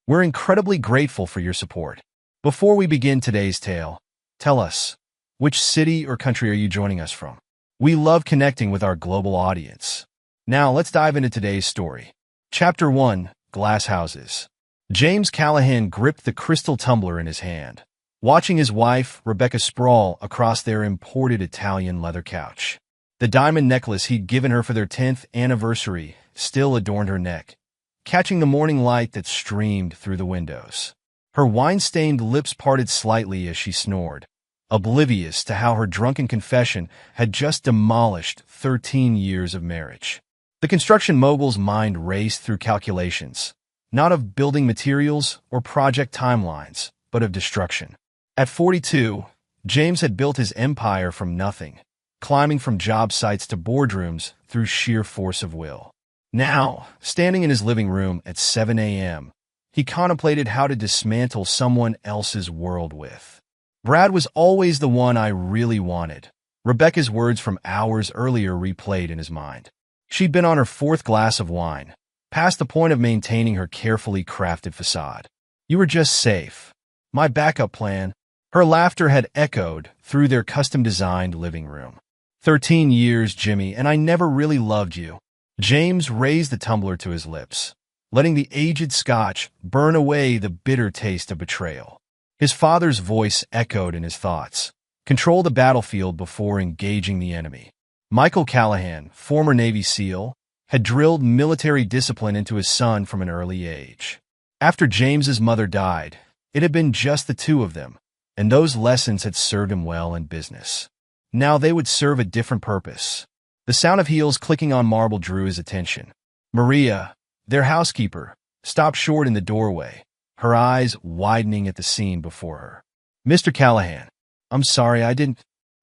We're incredibly grateful for your support. Before we begin today's tale, tell us, which city or country are you joining us from? We love connecting with our global audience. Now let's dive into today's story. Chapter 1, Glass Houses. James Callahan gripped the crystal tumbler in his hand, watching his wife, Rebecca, sprawl across their imported Italian leather couch. The diamond necklace he'd given her for their 10th anniversary still adorned her neck, catching the morning light that streamed through the windows. Her wine-stained lips parted slightly as she snored, oblivious to how her drunken confession had just demolished 13 years of marriage. The construction mogul's mind raced through calculations, not of building materials or project timelines, but of destruction. At 42, James had built his empire from nothing, climbing from job sites to boardrooms through sheer force of will. Now, standing in his living room at 7 a.m., he contemplated how to dismantle someone else's world with. Brad was always the one I really wanted. Rebecca's words from hours earlier replayed in his mind. She'd been on her 4th glass of wine, past the point of maintaining her carefully crafted facade. You were just safe. My backup plan. Her laughter had echoed through their custom-designed living room. 13 years, Jimmy, and I never really loved you. James raised the tumbler to his lips, letting the aged scotch burn away the bitter taste of betrayal. His father's voice echoed in his thoughts. Control the battlefield before engaging the enemy. Michael Callahan, former Navy SEAL, had drilled military discipline into his son from an early age. After James's mother died, it had been just the two of them, and those lessons had served him well in business. Now they would serve a different purpose. The sound of heels clicking on marble drew his attention. Maria, their housekeeper, stopped short in the doorway, her eyes widening at the scene before her. Mr. Callahan, I'm sorry I didn't...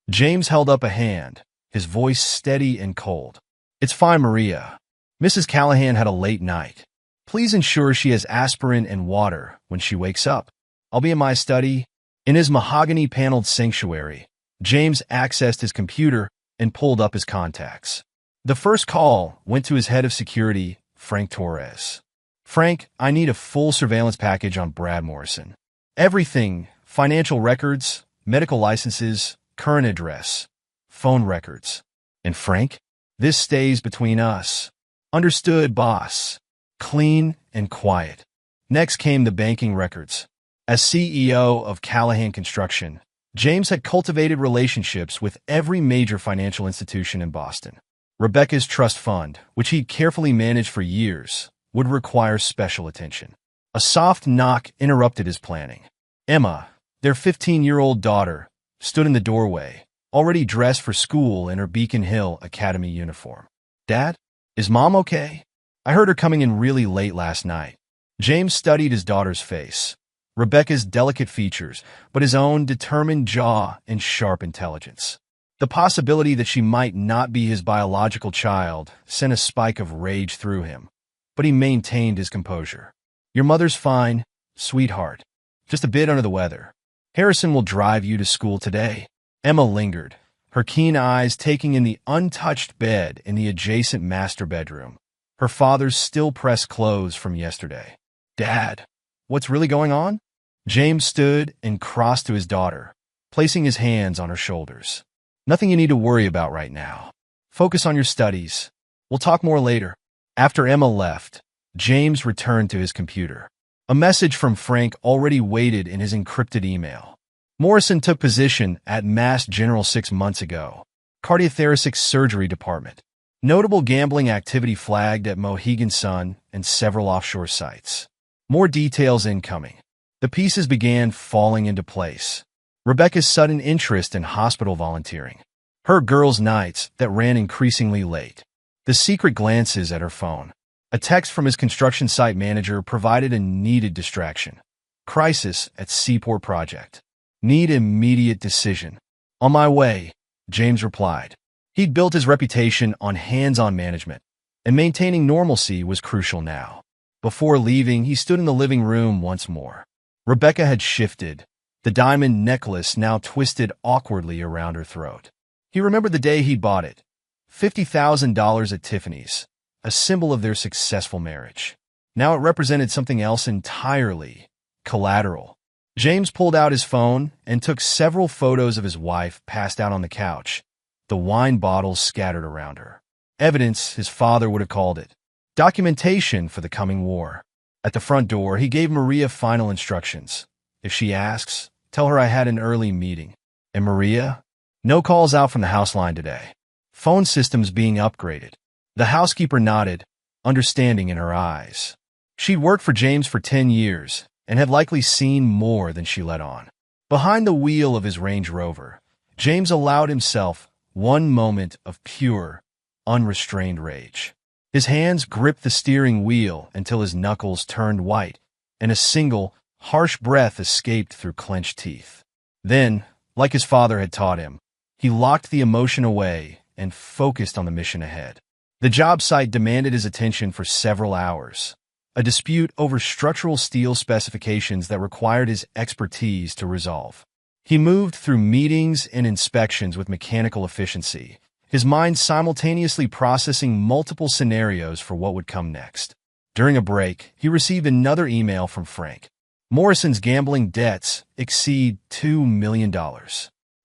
James held up a hand, his voice steady and cold. It's fine, Maria. Mrs. Callahan had a late night. Please ensure she has aspirin and water when she wakes up. I'll be in my study. In his mahogany-paneled sanctuary, James accessed his computer and pulled up his contacts. The first call went to his head of security, Frank Torres. Frank, I need a full surveillance package on Brad Morrison. Everything, financial records, medical licenses, current address, phone records. And Frank, this stays between us. Understood, boss. Clean and quiet. Next came the banking records. As CEO of Callahan Construction, James had cultivated relationships with every major financial institution in Boston. Rebecca's trust fund, which he'd carefully managed for years, would require special attention. A soft knock interrupted his planning. Emma, their 15-year-old daughter, stood in the doorway, already dressed for school in her Beacon Hill Academy uniform. Dad, is Mom okay? I heard her coming in really late last night. James studied his daughter's face. Rebecca's delicate features, but his own determined jaw and sharp intelligence. The possibility that she might not be his biological child sent a spike of rage through him, but he maintained his composure. Your mother's fine, sweetheart. Just a bit under the weather. Harrison will drive you to school today. Emma lingered, her keen eyes taking in the untouched bed in the adjacent master bedroom, her father's still-pressed clothes from yesterday. Dad, what's really going on? James stood and crossed to his daughter, placing his hands on her shoulders. Nothing you need to worry about right now. Focus on your studies. We'll talk more later. After Emma left, James returned to his computer. A message from Frank already waited in his encrypted email. Morrison took position at Mass General 6 months ago. Cardiothoracic Surgery Department. Notable gambling activity flagged at Mohegan Sun and several offshore sites. More details incoming. The pieces began falling into place. Rebecca's sudden interest in hospital volunteering. Her girls' nights that ran increasingly late. The secret glances at her phone. A text from his construction site manager provided a needed distraction. Crisis at Seaport Project. Need immediate decision. On my way, James replied. He'd built his reputation on hands-on management, and maintaining normalcy was crucial now. Before leaving, he stood in the living room once more. Rebecca had shifted, the diamond necklace now twisted awkwardly around her throat. He remembered the day he'd bought it. $50,000 at Tiffany's, a symbol of their successful marriage. Now it represented something else entirely: collateral. James pulled out his phone and took several photos of his wife passed out on the couch, the wine bottles scattered around her. Evidence, his father would have called it. Documentation for the coming war. At the front door, he gave Maria final instructions. If she asks, tell her I had an early meeting. And Maria? No calls out from the house line today. Phone systems being upgraded. The housekeeper nodded, understanding in her eyes. She'd worked for James for 10 years and had likely seen more than she let on. Behind the wheel of his Range Rover, James allowed himself one moment of pure, unrestrained rage. His hands gripped the steering wheel until his knuckles turned white, and a single, harsh breath escaped through clenched teeth. Then, like his father had taught him, he locked the emotion away and focused on the mission ahead. The job site demanded his attention for several hours, a dispute over structural steel specifications that required his expertise to resolve. He moved through meetings and inspections with mechanical efficiency, his mind simultaneously processing multiple scenarios for what would come next. During a break, he received another email from Frank. Morrison's gambling debts exceed $2 million.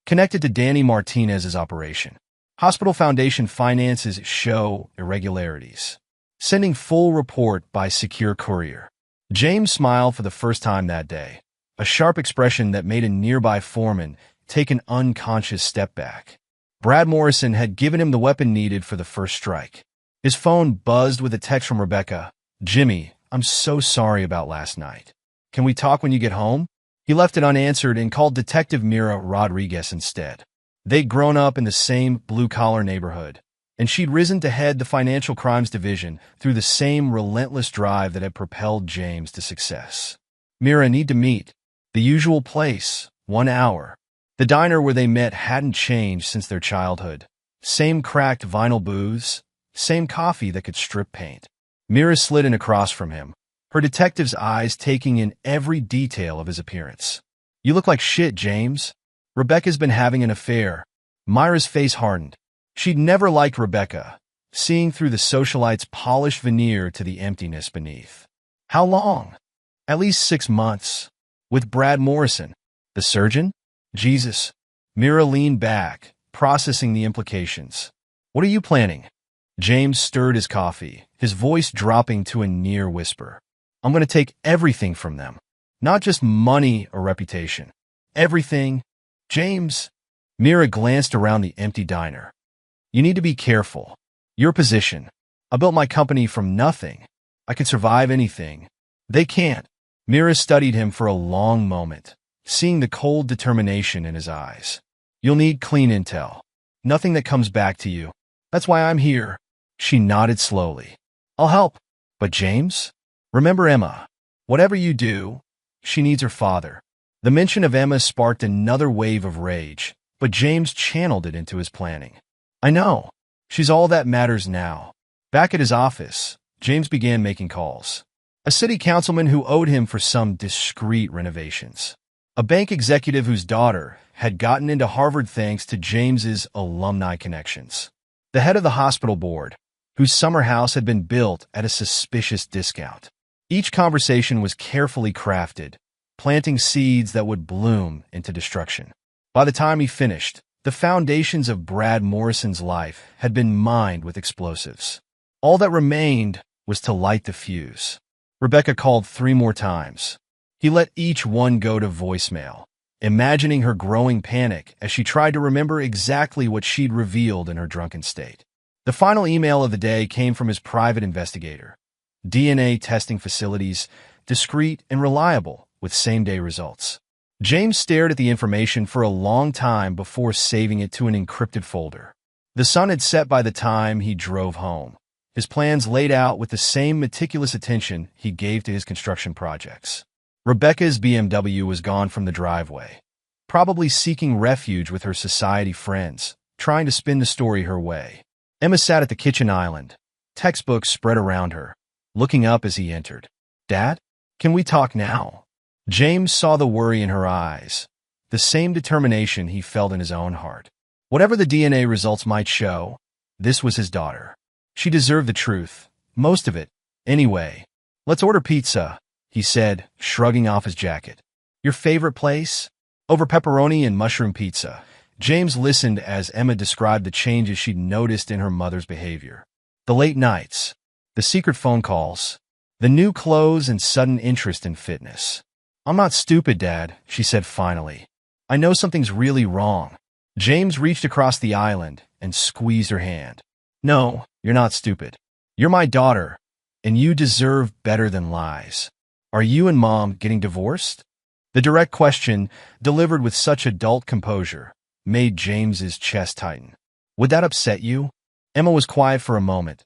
Connected to Danny Martinez's operation. Hospital Foundation finances show irregularities. Sending full report by secure courier. James smiled for the first time that day, a sharp expression that made a nearby foreman take an unconscious step back. Brad Morrison had given him the weapon needed for the first strike. His phone buzzed with a text from Rebecca. Jimmy, I'm so sorry about last night. Can we talk when you get home? He left it unanswered and called Detective Mira Rodriguez instead. They'd grown up in the same blue-collar neighborhood, and she'd risen to head the Financial Crimes Division through the same relentless drive that had propelled James to success. Mira, need to meet. The usual place, 1 hour. The diner where they met hadn't changed since their childhood. Same cracked vinyl booths, same coffee that could strip paint. Mira slid in across from him, her detective's eyes taking in every detail of his appearance. You look like shit, James. Rebecca's been having an affair. Myra's face hardened. She'd never liked Rebecca, seeing through the socialite's polished veneer to the emptiness beneath. How long? At least 6 months. With Brad Morrison. The surgeon? Jesus. Mira leaned back, processing the implications. What are you planning? James stirred his coffee, his voice dropping to a near whisper. I'm going to take everything from them. Not just money or reputation. Everything. James. Mira glanced around the empty diner. You need to be careful. Your position. I built my company from nothing. I can survive anything. They can't. Mira studied him for a long moment, seeing the cold determination in his eyes. You'll need clean intel. Nothing that comes back to you. That's why I'm here. She nodded slowly. I'll help. But James? Remember Emma. Whatever you do, she needs her father. The mention of Emma sparked another wave of rage, but James channeled it into his planning. I know. She's all that matters now. Back at his office, James began making calls. A city councilman who owed him for some discreet renovations. A bank executive whose daughter had gotten into Harvard thanks to James's alumni connections. The head of the hospital board, whose summer house had been built at a suspicious discount. Each conversation was carefully crafted, planting seeds that would bloom into destruction. By the time he finished, the foundations of Brad Morrison's life had been mined with explosives. All that remained was to light the fuse. Rebecca called 3 more times. He let each one go to voicemail, imagining her growing panic as she tried to remember exactly what she'd revealed in her drunken state. The final email of the day came from his private investigator. DNA testing facilities, discreet and reliable, with same-day results. James stared at the information for a long time before saving it to an encrypted folder. The sun had set by the time he drove home, his plans laid out with the same meticulous attention he gave to his construction projects. Rebecca's BMW was gone from the driveway, probably seeking refuge with her society friends, trying to spin the story her way. Emma sat at the kitchen island, textbooks spread around her, looking up as he entered. Dad, can we talk now? James saw the worry in her eyes, the same determination he felt in his own heart. Whatever the DNA results might show, this was his daughter. She deserved the truth, most of it, anyway. Let's order pizza, he said, shrugging off his jacket. Your favorite place? Over pepperoni and mushroom pizza. James listened as Emma described the changes she'd noticed in her mother's behavior. The late nights, the secret phone calls, the new clothes and sudden interest in fitness. I'm not stupid, Dad, she said finally. I know something's really wrong. James reached across the island and squeezed her hand. No, you're not stupid. You're my daughter, and you deserve better than lies. Are you and Mom getting divorced? The direct question, delivered with such adult composure, made James's chest tighten. Would that upset you? Emma was quiet for a moment,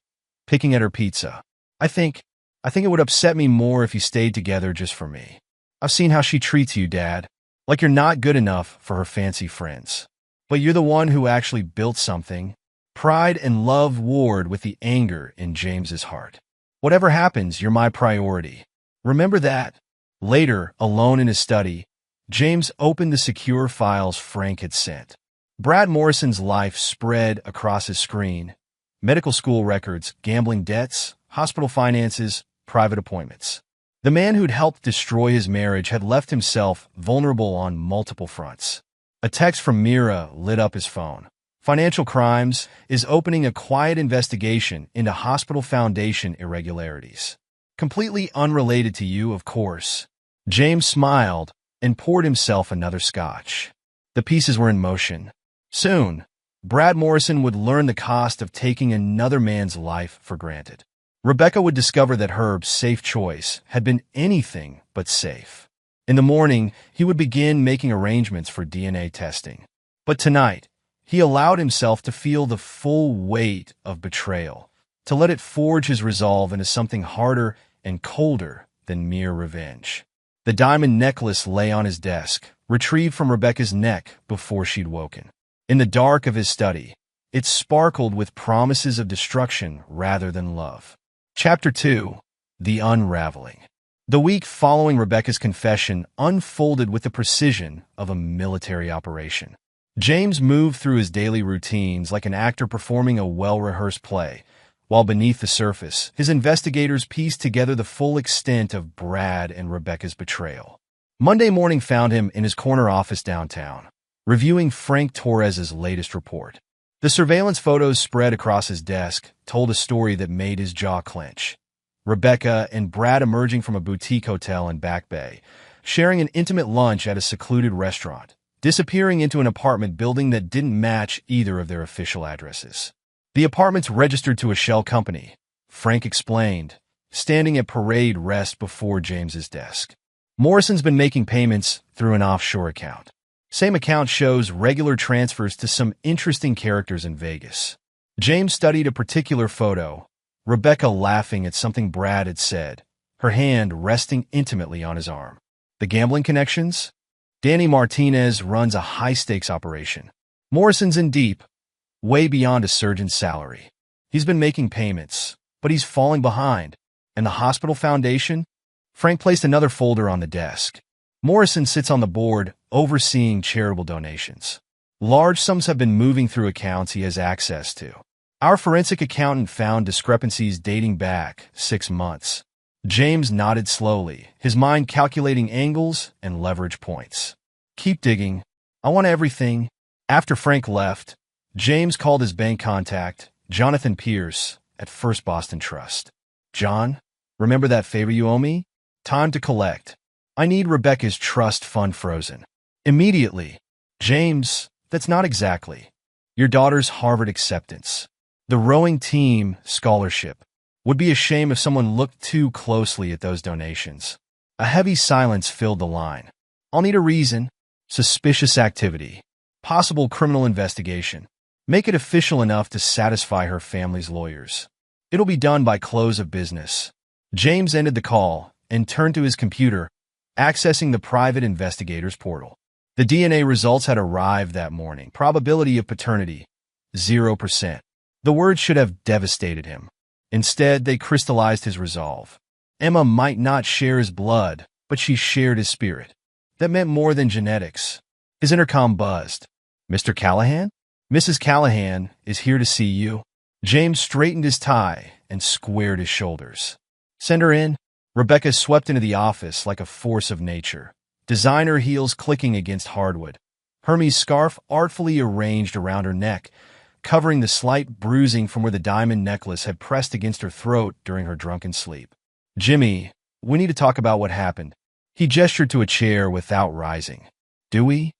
picking at her pizza. I think it would upset me more if you stayed together just for me. I've seen how she treats you, Dad, like you're not good enough for her fancy friends. But you're the one who actually built something. Pride and love warred with the anger in James's heart. Whatever happens, you're my priority. Remember that. Later, alone in his study, James opened the secure files Frank had sent. Brad Morrison's life spread across his screen. Medical school records, gambling debts, hospital finances, private appointments. The man who'd helped destroy his marriage had left himself vulnerable on multiple fronts. A text from Mira lit up his phone. Financial Crimes is opening a quiet investigation into hospital foundation irregularities. Completely unrelated to you, of course. James smiled and poured himself another scotch. The pieces were in motion. Soon, Brad Morrison would learn the cost of taking another man's life for granted. Rebecca would discover that Herb's safe choice had been anything but safe. In the morning, he would begin making arrangements for DNA testing. But tonight, he allowed himself to feel the full weight of betrayal, to let it forge his resolve into something harder and colder than mere revenge. The diamond necklace lay on his desk, retrieved from Rebecca's neck before she'd woken. In the dark of his study, it sparkled with promises of destruction rather than love. Chapter 2. The Unraveling. The week following Rebecca's confession unfolded with the precision of a military operation. James moved through his daily routines like an actor performing a well-rehearsed play, while beneath the surface, his investigators pieced together the full extent of Brad and Rebecca's betrayal. Monday morning found him in his corner office downtown, reviewing Frank Torres's latest report. The surveillance photos spread across his desk told a story that made his jaw clench. Rebecca and Brad emerging from a boutique hotel in Back Bay, sharing an intimate lunch at a secluded restaurant, disappearing into an apartment building that didn't match either of their official addresses. The apartment's registered to a shell company, Frank explained, standing at parade rest before James's desk. Morrison's been making payments through an offshore account. Same account shows regular transfers to some interesting characters in Vegas. James studied a particular photo, Rebecca laughing at something Brad had said, her hand resting intimately on his arm. The gambling connections? Danny Martinez runs a high-stakes operation. Morrison's in deep, way beyond a surgeon's salary. He's been making payments, but he's falling behind. And the hospital foundation? Frank placed another folder on the desk. Morrison sits on the board, overseeing charitable donations. Large sums have been moving through accounts he has access to. Our forensic accountant found discrepancies dating back 6 months. James nodded slowly, his mind calculating angles and leverage points. Keep digging. I want everything. After Frank left, James called his bank contact, Jonathan Pierce, at First Boston Trust. John, remember that favor you owe me? Time to collect. I need Rebecca's trust fund frozen. Immediately. James, that's not exactly. Your daughter's Harvard acceptance. The rowing team scholarship. Would be a shame if someone looked too closely at those donations. A heavy silence filled the line. I'll need a reason. Suspicious activity. Possible criminal investigation. Make it official enough to satisfy her family's lawyers. It'll be done by close of business. James ended the call and turned to his computer, accessing the private investigator's portal. The DNA results had arrived that morning. Probability of paternity, 0%. The words should have devastated him. Instead, they crystallized his resolve. Emma might not share his blood, but she shared his spirit. That meant more than genetics. His intercom buzzed. Mr. Callahan? Mrs. Callahan is here to see you. James straightened his tie and squared his shoulders. Send her in. Rebecca swept into the office like a force of nature, designer heels clicking against hardwood, Hermes' scarf artfully arranged around her neck, covering the slight bruising from where the diamond necklace had pressed against her throat during her drunken sleep. "Jimmy, we need to talk about what happened." He gestured to a chair without rising. "Do we?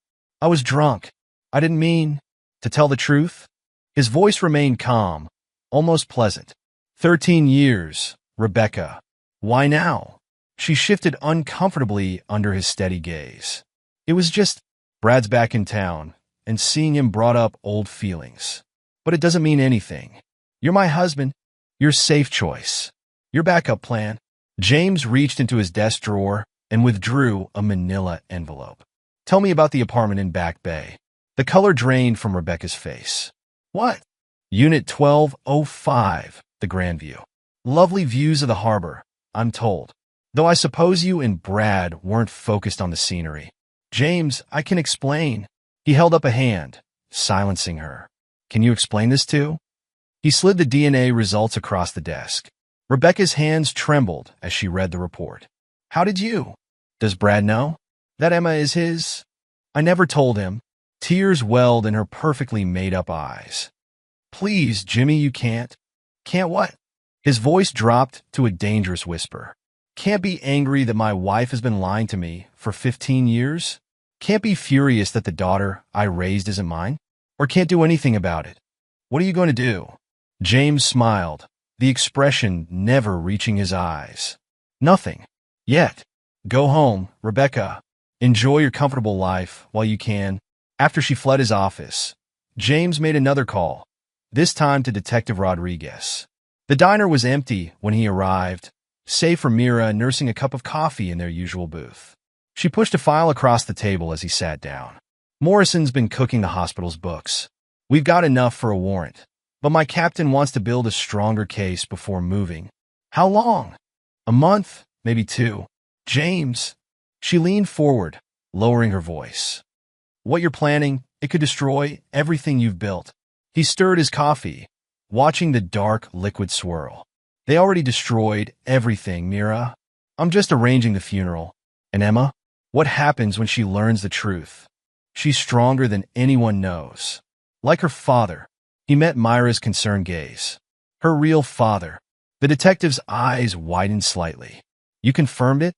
I was drunk. I didn't mean to tell the truth." His voice remained calm, almost pleasant. 13 years, Rebecca. Why now? She shifted uncomfortably under his steady gaze. It was just, Brad's back in town, and seeing him brought up old feelings. But it doesn't mean anything. You're my husband. Your safe choice. Your backup plan. James reached into his desk drawer and withdrew a manila envelope. "Tell me about the apartment in Back Bay." The color drained from Rebecca's face. "What?" "Unit 1205, the Grandview. Lovely views of the harbor, I'm told. Though I suppose you and Brad weren't focused on the scenery." "James, I can explain." He held up a hand, silencing her. "Can you explain this too?" He slid the DNA results across the desk. Rebecca's hands trembled as she read the report. "How did you? Does Brad know that Emma is his?" "I never told him." Tears welled in her perfectly made-up eyes. "Please, Jimmy, you can't." "Can't what?" His voice dropped to a dangerous whisper. "Can't be angry that my wife has been lying to me for 15 years? Can't be furious that the daughter I raised isn't mine? Or can't do anything about it? What are you going to do?" James smiled, the expression never reaching his eyes. "Nothing. Yet. Go home, Rebecca. Enjoy your comfortable life while you can." After she fled his office, James made another call, this time to Detective Rodriguez. The diner was empty when he arrived, save for Mira nursing a cup of coffee in their usual booth. She pushed a file across the table as he sat down. "Morrison's been cooking the hospital's books. We've got enough for a warrant, but my captain wants to build a stronger case before moving." "How long?" "A month, maybe 2. "James." She leaned forward, lowering her voice. "What you're planning, it could destroy everything you've built." He stirred his coffee, watching the dark liquid swirl. "They already destroyed everything, Mira. I'm just arranging the funeral. And Emma? What happens when she learns the truth? She's stronger than anyone knows." Like her father, he met Myra's concerned gaze. Her real father. The detective's eyes widened slightly. "You confirmed it?"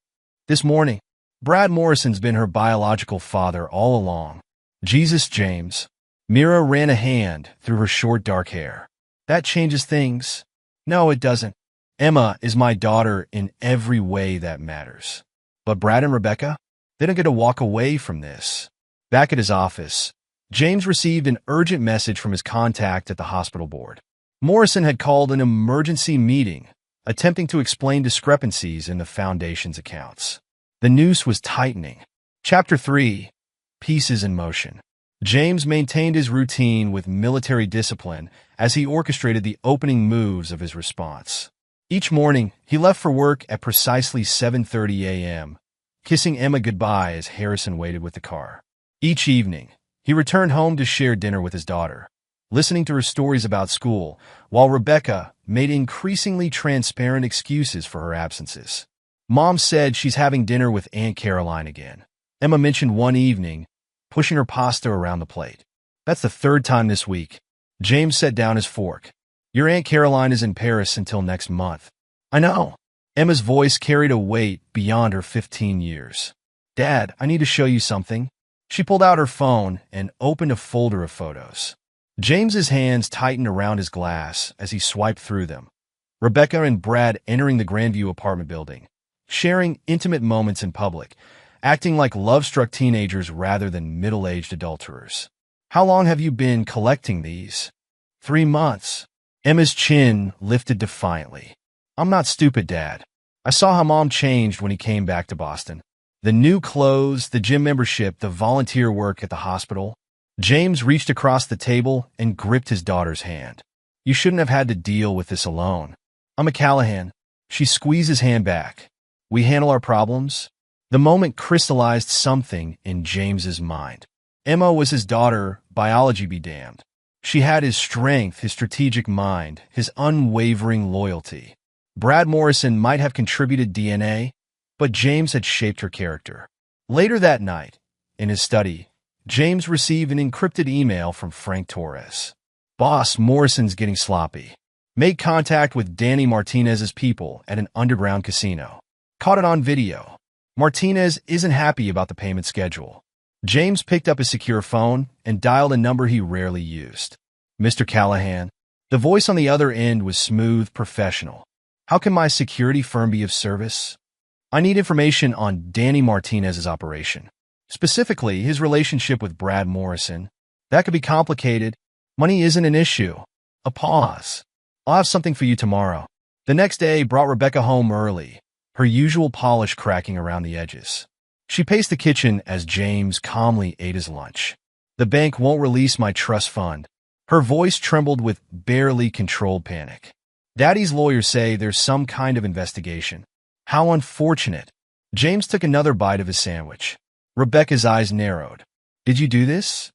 "This morning. Brad Morrison's been her biological father all along." "Jesus, James." Mira ran a hand through her short dark hair. "That changes things." "No, it doesn't. Emma is my daughter in every way that matters." "But Brad and Rebecca? They don't get to walk away from this." Back at his office, James received an urgent message from his contact at the hospital board. Morrison had called an emergency meeting, attempting to explain discrepancies in the Foundation's accounts. The noose was tightening. Chapter 3. Pieces in Motion. James maintained his routine with military discipline as he orchestrated the opening moves of his response. Each morning, he left for work at precisely 7:30 a.m., kissing Emma goodbye as Harrison waited with the car. Each evening, he returned home to share dinner with his daughter, listening to her stories about school, while Rebecca made increasingly transparent excuses for her absences. Mom said she's having dinner with Aunt Caroline again. Emma mentioned one evening, pushing her pasta around the plate. "That's the 3rd time this week." James set down his fork. "Your Aunt Caroline is in Paris until next month." "I know." Emma's voice carried a weight beyond her 15 years. "Dad, I need to show you something." She pulled out her phone and opened a folder of photos. James's hands tightened around his glass as he swiped through them. Rebecca and Brad entering the Grandview apartment building, sharing intimate moments in public, acting like love-struck teenagers rather than middle-aged adulterers. "How long have you been collecting these?" 3 months. Emma's chin lifted defiantly. "I'm not stupid, Dad. I saw how Mom changed when he came back to Boston. The new clothes, the gym membership, the volunteer work at the hospital." James reached across the table and gripped his daughter's hand. "You shouldn't have had to deal with this alone." "I'm a Callahan." She squeezed his hand back. "We handle our problems." The moment crystallized something in James's mind. Emma was his daughter, biology be damned. She had his strength, his strategic mind, his unwavering loyalty. Brad Morrison might have contributed DNA, but James had shaped her character. Later that night, in his study, James received an encrypted email from Frank Torres. Boss, Morrison's getting sloppy. Made contact with Danny Martinez's people at an underground casino. Caught it on video. Martinez isn't happy about the payment schedule. James picked up his secure phone and dialed a number he rarely used. Mr. Callahan. The voice on the other end was smooth, professional. How can my security firm be of service? I need information on Danny Martinez's operation. Specifically, his relationship with Brad Morrison. That could be complicated. Money isn't an issue. A pause. I'll have something for you tomorrow. The next day brought Rebecca home early, her usual polish cracking around the edges. She paced the kitchen as James calmly ate his lunch. The bank won't release my trust fund. Her voice trembled with barely controlled panic. Daddy's lawyers say there's some kind of investigation. How unfortunate. James took another bite of his sandwich. Rebecca's eyes narrowed. Did you do this?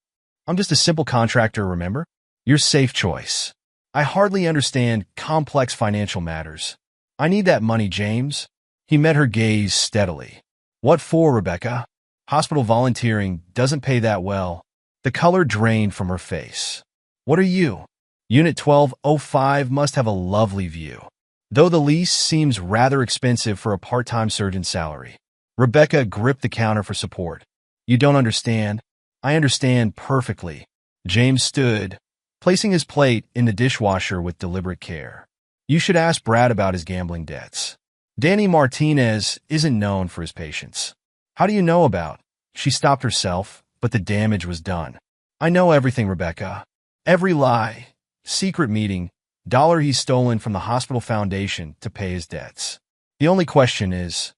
I'm just a simple contractor, remember? Your safe choice. I hardly understand complex financial matters. I need that money, James. He met her gaze steadily. What for, Rebecca? Hospital volunteering doesn't pay that well. The color drained from her face. What are you? Unit 1205 must have a lovely view. Though the lease seems rather expensive for a part-time surgeon's salary. Rebecca gripped the counter for support. You don't understand. I understand perfectly. James stood, placing his plate in the dishwasher with deliberate care. You should ask Brad about his gambling debts. Danny Martinez isn't known for his patience. How do you know about? She stopped herself, but the damage was done. I know everything, Rebecca. Every lie, secret meeting, dollar he's stolen from the hospital foundation to pay his debts. The only question is,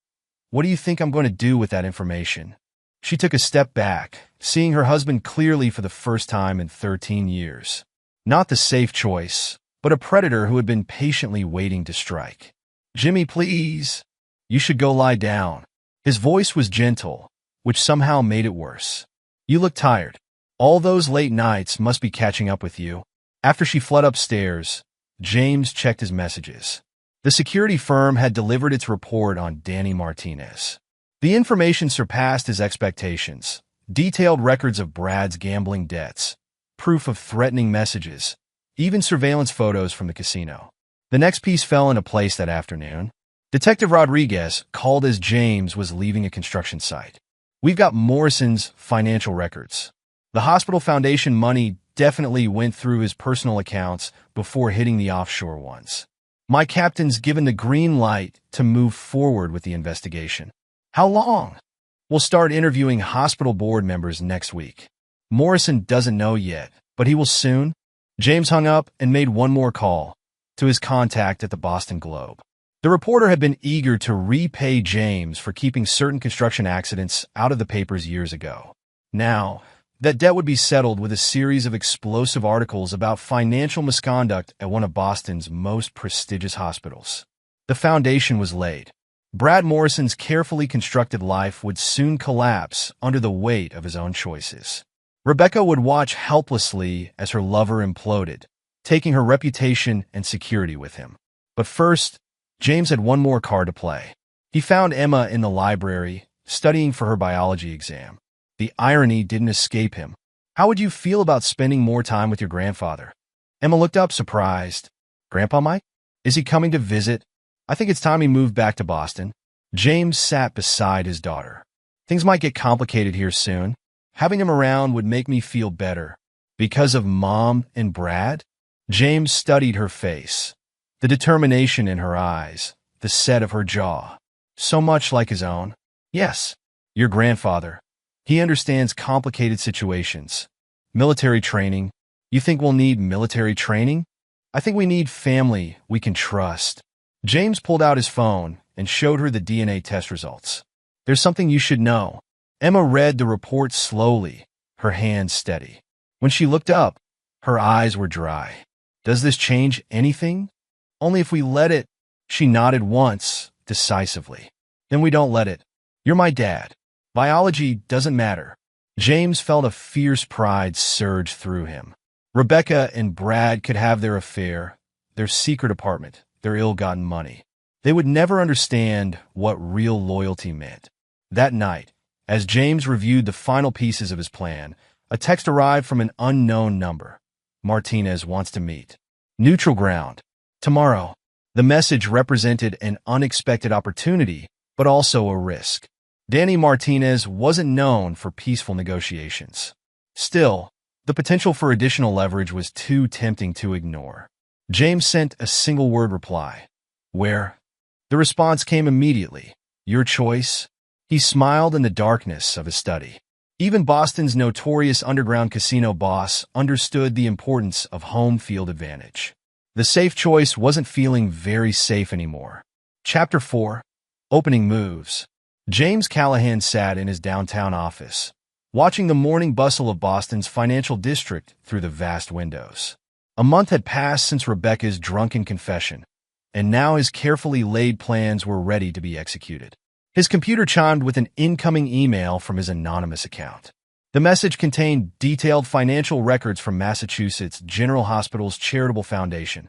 what do you think I'm going to do with that information? She took a step back, seeing her husband clearly for the first time in 13 years. Not the safe choice, but a predator who had been patiently waiting to strike. Jimmy, please. You should go lie down. His voice was gentle, which somehow made it worse. You look tired. All those late nights must be catching up with you. After she fled upstairs, James checked his messages. The security firm had delivered its report on Danny Martinez. The information surpassed his expectations. Detailed records of Brad's gambling debts, proof of threatening messages, even surveillance photos from the casino. The next piece fell into place that afternoon. Detective Rodriguez called as James was leaving a construction site. We've got Morrison's financial records. The hospital foundation money definitely went through his personal accounts before hitting the offshore ones. My captain's given the green light to move forward with the investigation. How long? We'll start interviewing hospital board members next week. Morrison doesn't know yet, but he will soon. James hung up and made one more call to his contact at the Boston Globe. The reporter had been eager to repay James for keeping certain construction accidents out of the papers years ago. Now, that debt would be settled with a series of explosive articles about financial misconduct at one of Boston's most prestigious hospitals. The foundation was laid. Brad Morrison's carefully constructed life would soon collapse under the weight of his own choices. Rebecca would watch helplessly as her lover imploded, taking her reputation and security with him. But first, James had one more card to play. He found Emma in the library, studying for her biology exam. The irony didn't escape him. How would you feel about spending more time with your grandfather? Emma looked up, surprised. Grandpa Mike? Is he coming to visit? I think it's time he moved back to Boston. James sat beside his daughter. Things might get complicated here soon. Having him around would make me feel better. Because of Mom and Brad? James studied her face. The determination in her eyes, the set of her jaw. So much like his own. Yes, your grandfather. He understands complicated situations. Military training. You think we'll need military training? I think we need family we can trust. James pulled out his phone and showed her the DNA test results. There's something you should know. Emma read the report slowly, her hands steady. When she looked up, her eyes were dry. Does this change anything? Only if we let it. She nodded once, decisively. Then we don't let it. You're my dad. Biology doesn't matter. James felt a fierce pride surge through him. Rebecca and Brad could have their affair, their secret apartment, their ill-gotten money. They would never understand what real loyalty meant. That night, as James reviewed the final pieces of his plan, a text arrived from an unknown number. Martinez wants to meet. Neutral ground. Tomorrow. The message represented an unexpected opportunity, but also a risk. Danny Martinez wasn't known for peaceful negotiations. Still, the potential for additional leverage was too tempting to ignore. James sent a single-word reply. Where? The response came immediately. Your choice? He smiled in the darkness of his study. Even Boston's notorious underground casino boss understood the importance of home field advantage. The safe choice wasn't feeling very safe anymore. Chapter 4. Opening Moves. James Callahan sat in his downtown office, watching the morning bustle of Boston's financial district through the vast windows. A month had passed since Rebecca's drunken confession, and now his carefully laid plans were ready to be executed. His computer chimed with an incoming email from his anonymous account. The message contained detailed financial records from Massachusetts General Hospital's charitable foundation,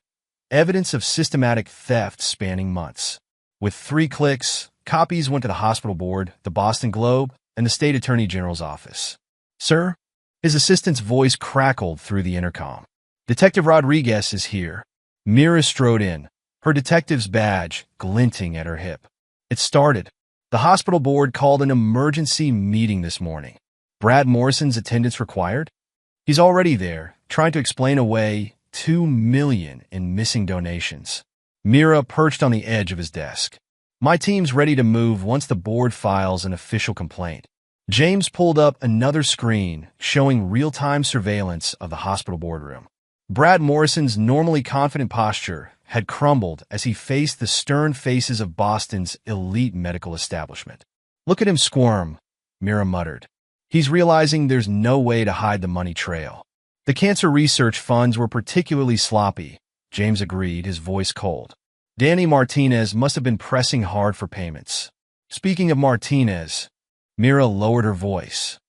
evidence of systematic theft spanning months. With 3 clicks, copies went to the hospital board, the Boston Globe, and the state attorney general's office. Sir? His assistant's voice crackled through the intercom. Detective Rodriguez is here. Mira strode in, her detective's badge glinting at her hip. It started. The hospital board called an emergency meeting this morning. Brad Morrison's attendance required? He's already there, trying to explain away $2 million in missing donations. Mira perched on the edge of his desk. My team's ready to move once the board files an official complaint. James pulled up another screen showing real-time surveillance of the hospital boardroom. Brad Morrison's normally confident posture had crumbled as he faced the stern faces of Boston's elite medical establishment. Look at him squirm, Mira muttered. He's realizing there's no way to hide the money trail. The cancer research funds were particularly sloppy, James agreed, his voice cold. Danny Martinez must have been pressing hard for payments. Speaking of Martinez, Mira lowered her voice.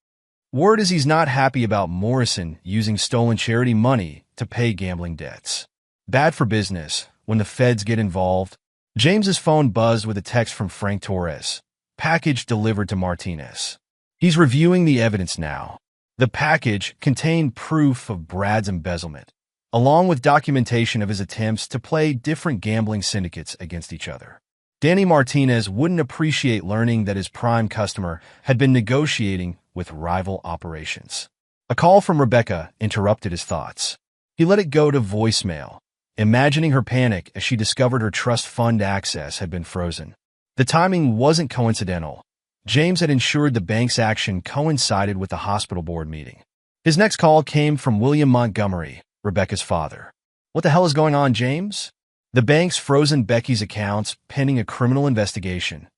Word is he's not happy about Morrison using stolen charity money to pay gambling debts. Bad for business when the feds get involved. James's phone buzzed with a text from Frank Torres. Package delivered to Martinez. He's reviewing the evidence now. The package contained proof of Brad's embezzlement, along with documentation of his attempts to play different gambling syndicates against each other. Danny Martinez wouldn't appreciate learning that his prime customer had been negotiating with rival operations. A call from Rebecca interrupted his thoughts. He let it go to voicemail, imagining her panic as she discovered her trust fund access had been frozen. The timing wasn't coincidental. James had ensured the bank's action coincided with the hospital board meeting. His next call came from William Montgomery, Rebecca's father. What the hell is going on, James? The bank's frozen Becky's accounts pending a criminal investigation.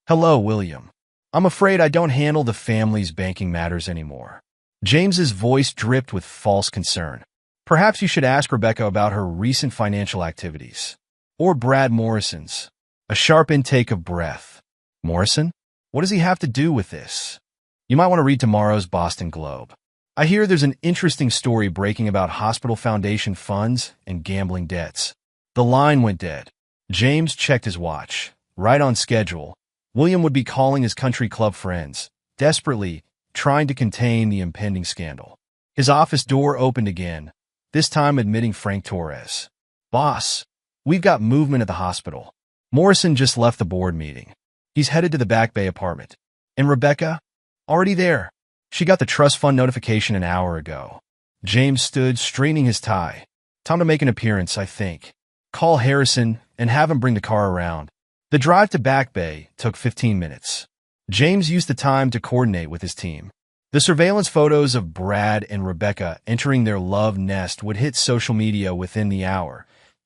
Hello, William. I'm afraid I don't handle the family's banking matters anymore. James's voice dripped with false concern. Perhaps you should ask Rebecca about her recent financial activities. Or Brad Morrison's. A sharp intake of breath. Morrison? What does he have to do with this? You might want to read tomorrow's Boston Globe. I hear there's an interesting story breaking about hospital foundation funds and gambling debts. The line went dead. James checked his watch. Right on schedule. William would be calling his country club friends, desperately trying to contain the impending scandal. His office door opened again, this time admitting Frank Torres. Boss, we've got movement at the hospital. Morrison just left the board meeting. He's headed to the Back Bay apartment. And Rebecca? Already there. She got the trust fund notification an hour ago. James stood, straightening his tie. Time to make an appearance, I think. Call Harrison and have him bring the car around. The drive to Back Bay took 15 minutes. James used the time to coordinate with his team. The surveillance photos of Brad and Rebecca entering their love nest would hit social media within the hour,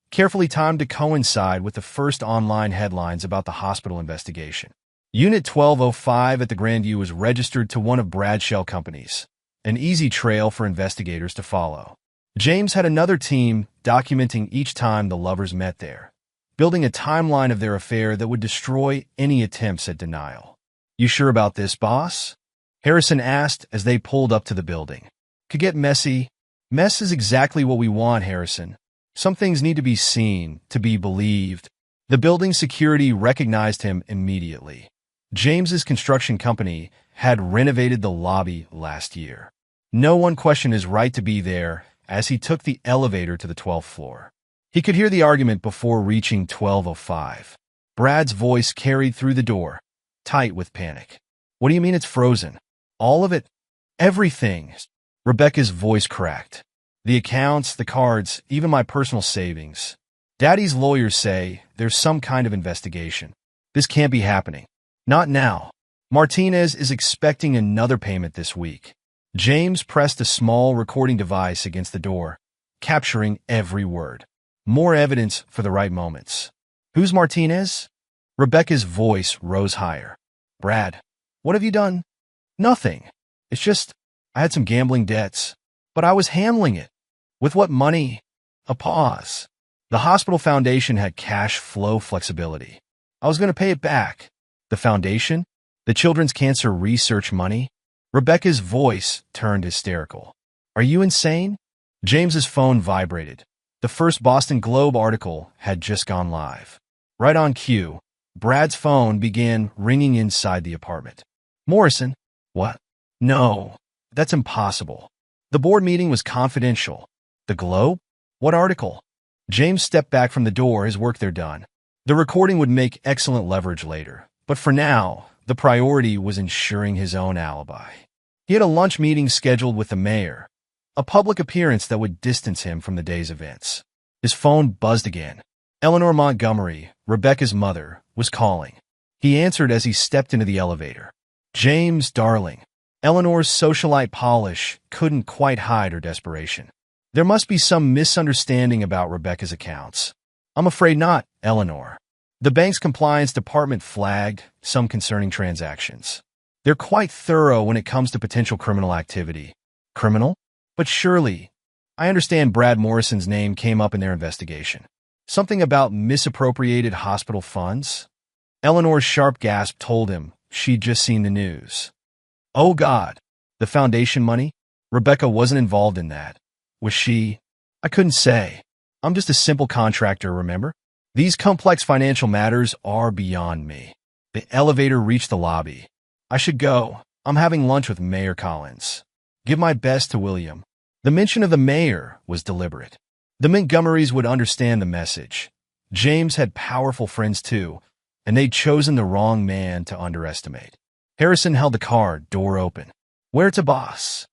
carefully timed to coincide with the first online headlines about the hospital investigation. Unit 1205 at the Grandview was registered to one of Brad's shell companies, an easy trail for investigators to follow. James had another team documenting each time the lovers met there, building a timeline of their affair that would destroy any attempts at denial. You sure about this, boss? Harrison asked as they pulled up to the building. Could get messy. Mess is exactly what we want, Harrison. Some things need to be seen, to be believed. The building security recognized him immediately. James's construction company had renovated the lobby last year. No one questioned his right to be there as he took the elevator to the 12th floor. He could hear the argument before reaching 1205. Brad's voice carried through the door, tight with panic. What do you mean it's frozen? All of it? Everything. Rebecca's voice cracked. The accounts, the cards, even my personal savings. Daddy's lawyers say there's some kind of investigation. This can't be happening. Not now. Martinez is expecting another payment this week. James pressed a small recording device against the door, capturing every word. More evidence for the right moments. Who's Martinez? Rebecca's voice rose higher. Brad, what have you done? Nothing. It's just, I had some gambling debts, but I was handling it. With what money? A pause. The hospital foundation had cash flow flexibility. I was going to pay it back. The foundation? The Children's Cancer Research money? Rebecca's voice turned hysterical. Are you insane? James's phone vibrated. The first Boston Globe article had just gone live. Right on cue, Brad's phone began ringing inside the apartment. Morrison? What? No, that's impossible. The board meeting was confidential. The Globe? What article? James stepped back from the door, his work there done. The recording would make excellent leverage later, but for now, the priority was ensuring his own alibi. He had a lunch meeting scheduled with the mayor, a public appearance that would distance him from the day's events. His phone buzzed again. Eleanor Montgomery, Rebecca's mother, was calling. He answered as he stepped into the elevator. James, darling. Eleanor's socialite polish couldn't quite hide her desperation. There must be some misunderstanding about Rebecca's accounts. I'm afraid not, Eleanor. The bank's compliance department flagged some concerning transactions. They're quite thorough when it comes to potential criminal activity. Criminal? But surely, I understand Brad Morrison's name came up in their investigation. Something about misappropriated hospital funds? Eleanor's sharp gasp told him she'd just seen the news. Oh God, the foundation money? Rebecca wasn't involved in that. Was she? I couldn't say. I'm just a simple contractor, remember? These complex financial matters are beyond me. The elevator reached the lobby. I should go. I'm having lunch with Mayor Collins. Give my best to William. The mention of the mayor was deliberate. The Montgomerys would understand the message. James had powerful friends too, and they'd chosen the wrong man to underestimate. Harrison held the car, door open. Where to, boss?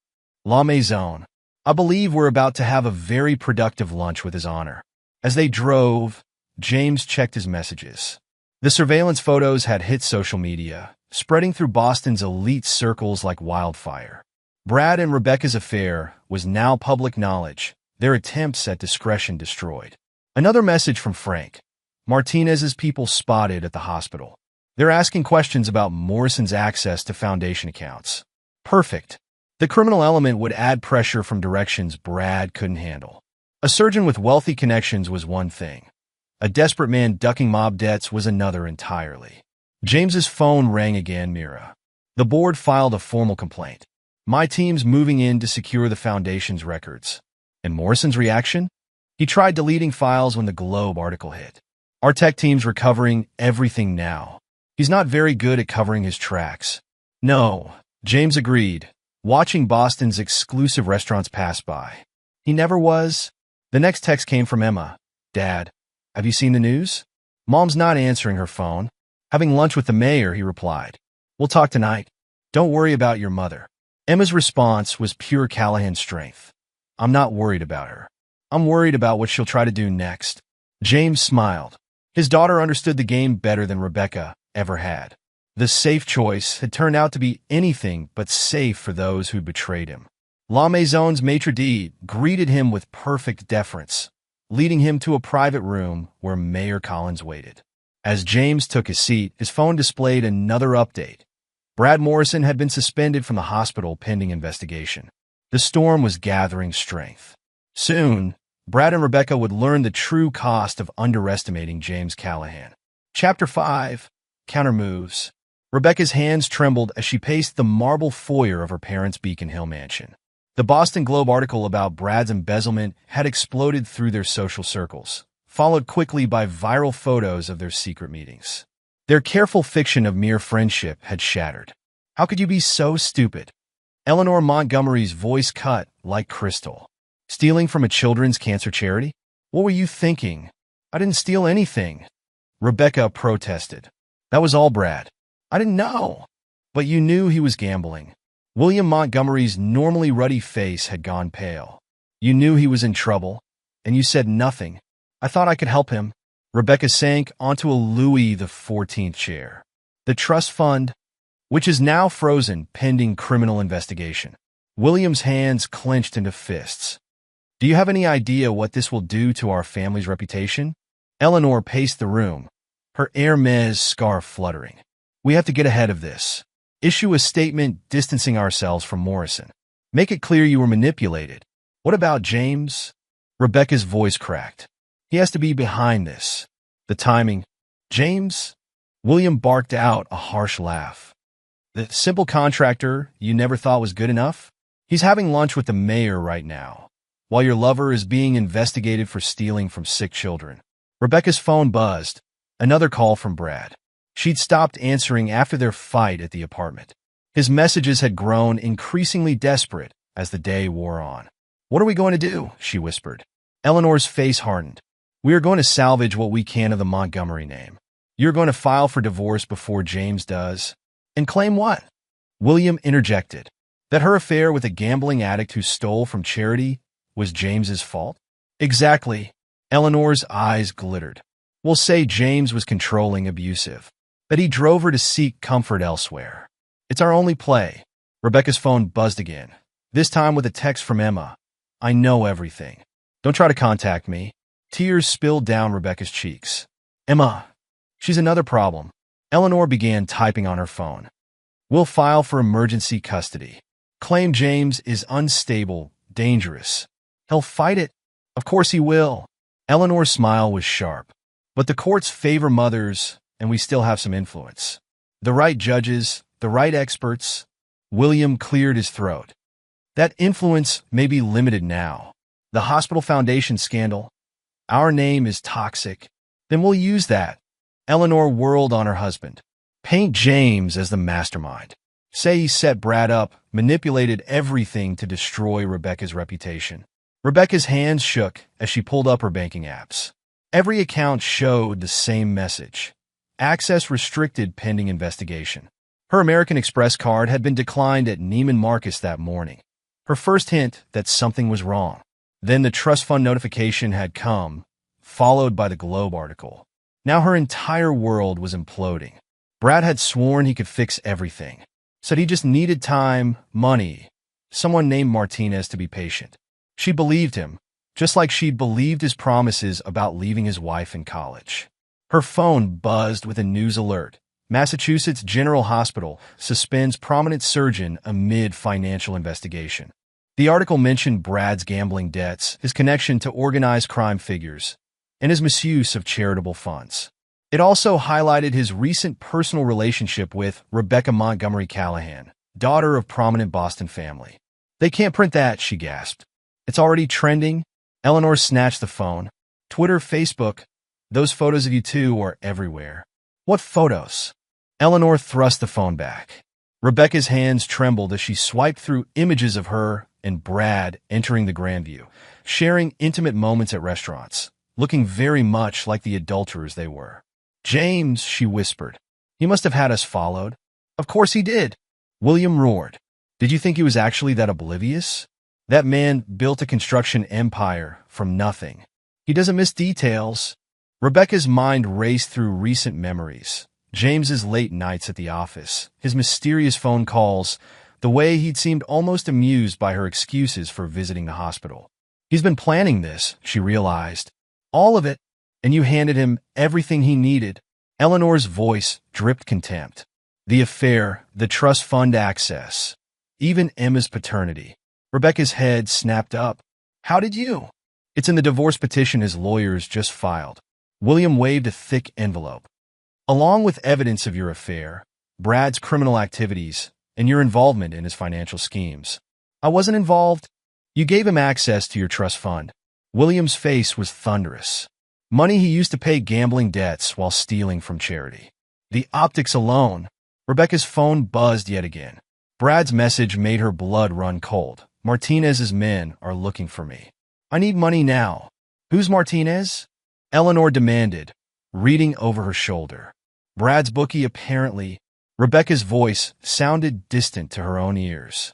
La Maison. I believe we're about to have a very productive lunch with His Honor. As they drove, James checked his messages. The surveillance photos had hit social media, spreading through Boston's elite circles like wildfire. Brad and Rebecca's affair was now public knowledge, their attempts at discretion destroyed. Another message from Frank. Martinez's people spotted at the hospital. They're asking questions about Morrison's access to foundation accounts. Perfect. The criminal element would add pressure from directions Brad couldn't handle. A surgeon with wealthy connections was one thing. A desperate man ducking mob debts was another entirely. James's phone rang again, Mira. The board filed a formal complaint. My team's moving in to secure the foundation's records. And Morrison's reaction? He tried deleting files when the Globe article hit. Our tech team's recovering everything now. He's not very good at covering his tracks. No, James agreed, watching Boston's exclusive restaurants pass by. He never was. The next text came from Emma. Dad, have you seen the news? Mom's not answering her phone. Having lunch with the mayor, he replied. We'll talk tonight. Don't worry about your mother. Emma's response was pure Callahan strength. I'm not worried about her. I'm worried about what she'll try to do next. James smiled. His daughter understood the game better than Rebecca ever had. The safe choice had turned out to be anything but safe for those who'd betrayed him. La Maison's maitre d' greeted him with perfect deference, leading him to a private room where Mayor Collins waited. As James took his seat, his phone displayed another update. Brad Morrison had been suspended from the hospital pending investigation. The storm was gathering strength. Soon, Brad and Rebecca would learn the true cost of underestimating James Callahan. Chapter 5. Countermoves. Rebecca's hands trembled as she paced the marble foyer of her parents' Beacon Hill mansion. The Boston Globe article about Brad's embezzlement had exploded through their social circles, followed quickly by viral photos of their secret meetings. Their careful fiction of mere friendship had shattered. How could you be so stupid? Eleanor Montgomery's voice cut like crystal. Stealing from a children's cancer charity? What were you thinking? I didn't steal anything. Rebecca protested. That was all Brad. I didn't know. But you knew he was gambling. William Montgomery's normally ruddy face had gone pale. You knew he was in trouble, and you said nothing. I thought I could help him. Rebecca sank onto a Louis XIV chair. The trust fund, which is now frozen pending criminal investigation. William's hands clenched into fists. Do you have any idea what this will do to our family's reputation? Eleanor paced the room, her Hermes scarf fluttering. We have to get ahead of this. Issue a statement distancing ourselves from Morrison. Make it clear you were manipulated. What about James? Rebecca's voice cracked. He has to be behind this. The timing. James? William barked out a harsh laugh. The simple contractor you never thought was good enough? He's having lunch with the mayor right now, while your lover is being investigated for stealing from sick children. Rebecca's phone buzzed. Another call from Brad. She'd stopped answering after their fight at the apartment. His messages had grown increasingly desperate as the day wore on. What are we going to do? She whispered. Eleanor's face hardened. We are going to salvage what we can of the Montgomery name. You're going to file for divorce before James does. And claim what? William interjected. That her affair with a gambling addict who stole from charity was James's fault? Exactly. Eleanor's eyes glittered. We'll say James was controlling, abusive. That he drove her to seek comfort elsewhere. It's our only play. Rebecca's phone buzzed again, this time with a text from Emma. I know everything. Don't try to contact me. Tears spilled down Rebecca's cheeks. Emma. She's another problem. Eleanor began typing on her phone. We'll file for emergency custody. Claim James is unstable, dangerous. He'll fight it. Of course he will. Eleanor's smile was sharp. But the courts favor mothers, and we still have some influence. The right judges, the right experts. William cleared his throat. That influence may be limited now. The Hospital Foundation scandal. Our name is toxic. Then we'll use that. Eleanor whirled on her husband. Paint James as the mastermind. Say he set Brad up, manipulated everything to destroy Rebecca's reputation. Rebecca's hands shook as she pulled up her banking apps. Every account showed the same message. Access restricted pending investigation. Her American Express card had been declined at Neiman Marcus that morning. Her first hint that something was wrong. Then the trust fund notification had come, followed by the Globe article. Now her entire world was imploding. Brad had sworn he could fix everything. Said he just needed time, money, someone named Martinez to be patient. She believed him, just like she'd believed his promises about leaving his wife in college. Her phone buzzed with a news alert. Massachusetts General Hospital suspends prominent surgeon amid financial investigation. The article mentioned Brad's gambling debts, his connection to organized crime figures, and his misuse of charitable funds. It also highlighted his recent personal relationship with Rebecca Montgomery Callahan, daughter of prominent Boston family. They can't print that, she gasped. It's already trending. Eleanor snatched the phone. Twitter, Facebook, those photos of you two are everywhere. What photos? Eleanor thrust the phone back. Rebecca's hands trembled as she swiped through images of her and Brad entering the Grandview, sharing intimate moments at restaurants, looking very much like the adulterers they were. James, she whispered. He must have had us followed. Of course he did. William roared. Did you think he was actually that oblivious? That man built a construction empire from nothing. He doesn't miss details. Rebecca's mind raced through recent memories. James's late nights at the office, his mysterious phone calls, the way he'd seemed almost amused by her excuses for visiting the hospital. He's been planning this, she realized. All of it, and you handed him everything he needed. Eleanor's voice dripped contempt. The affair, the trust fund access, even Emma's paternity. Rebecca's head snapped up. How did you? It's in the divorce petition his lawyers just filed. William waved a thick envelope. Along with evidence of your affair, Brad's criminal activities, and your involvement in his financial schemes. I wasn't involved. You gave him access to your trust fund. William's face was thunderous. Money he used to pay gambling debts while stealing from charity. The optics alone. Rebecca's phone buzzed yet again. Brad's message made her blood run cold. Martinez's men are looking for me. I need money now. Who's Martinez? Eleanor demanded, reading over her shoulder. Brad's bookie, apparently. Rebecca's voice sounded distant to her own ears.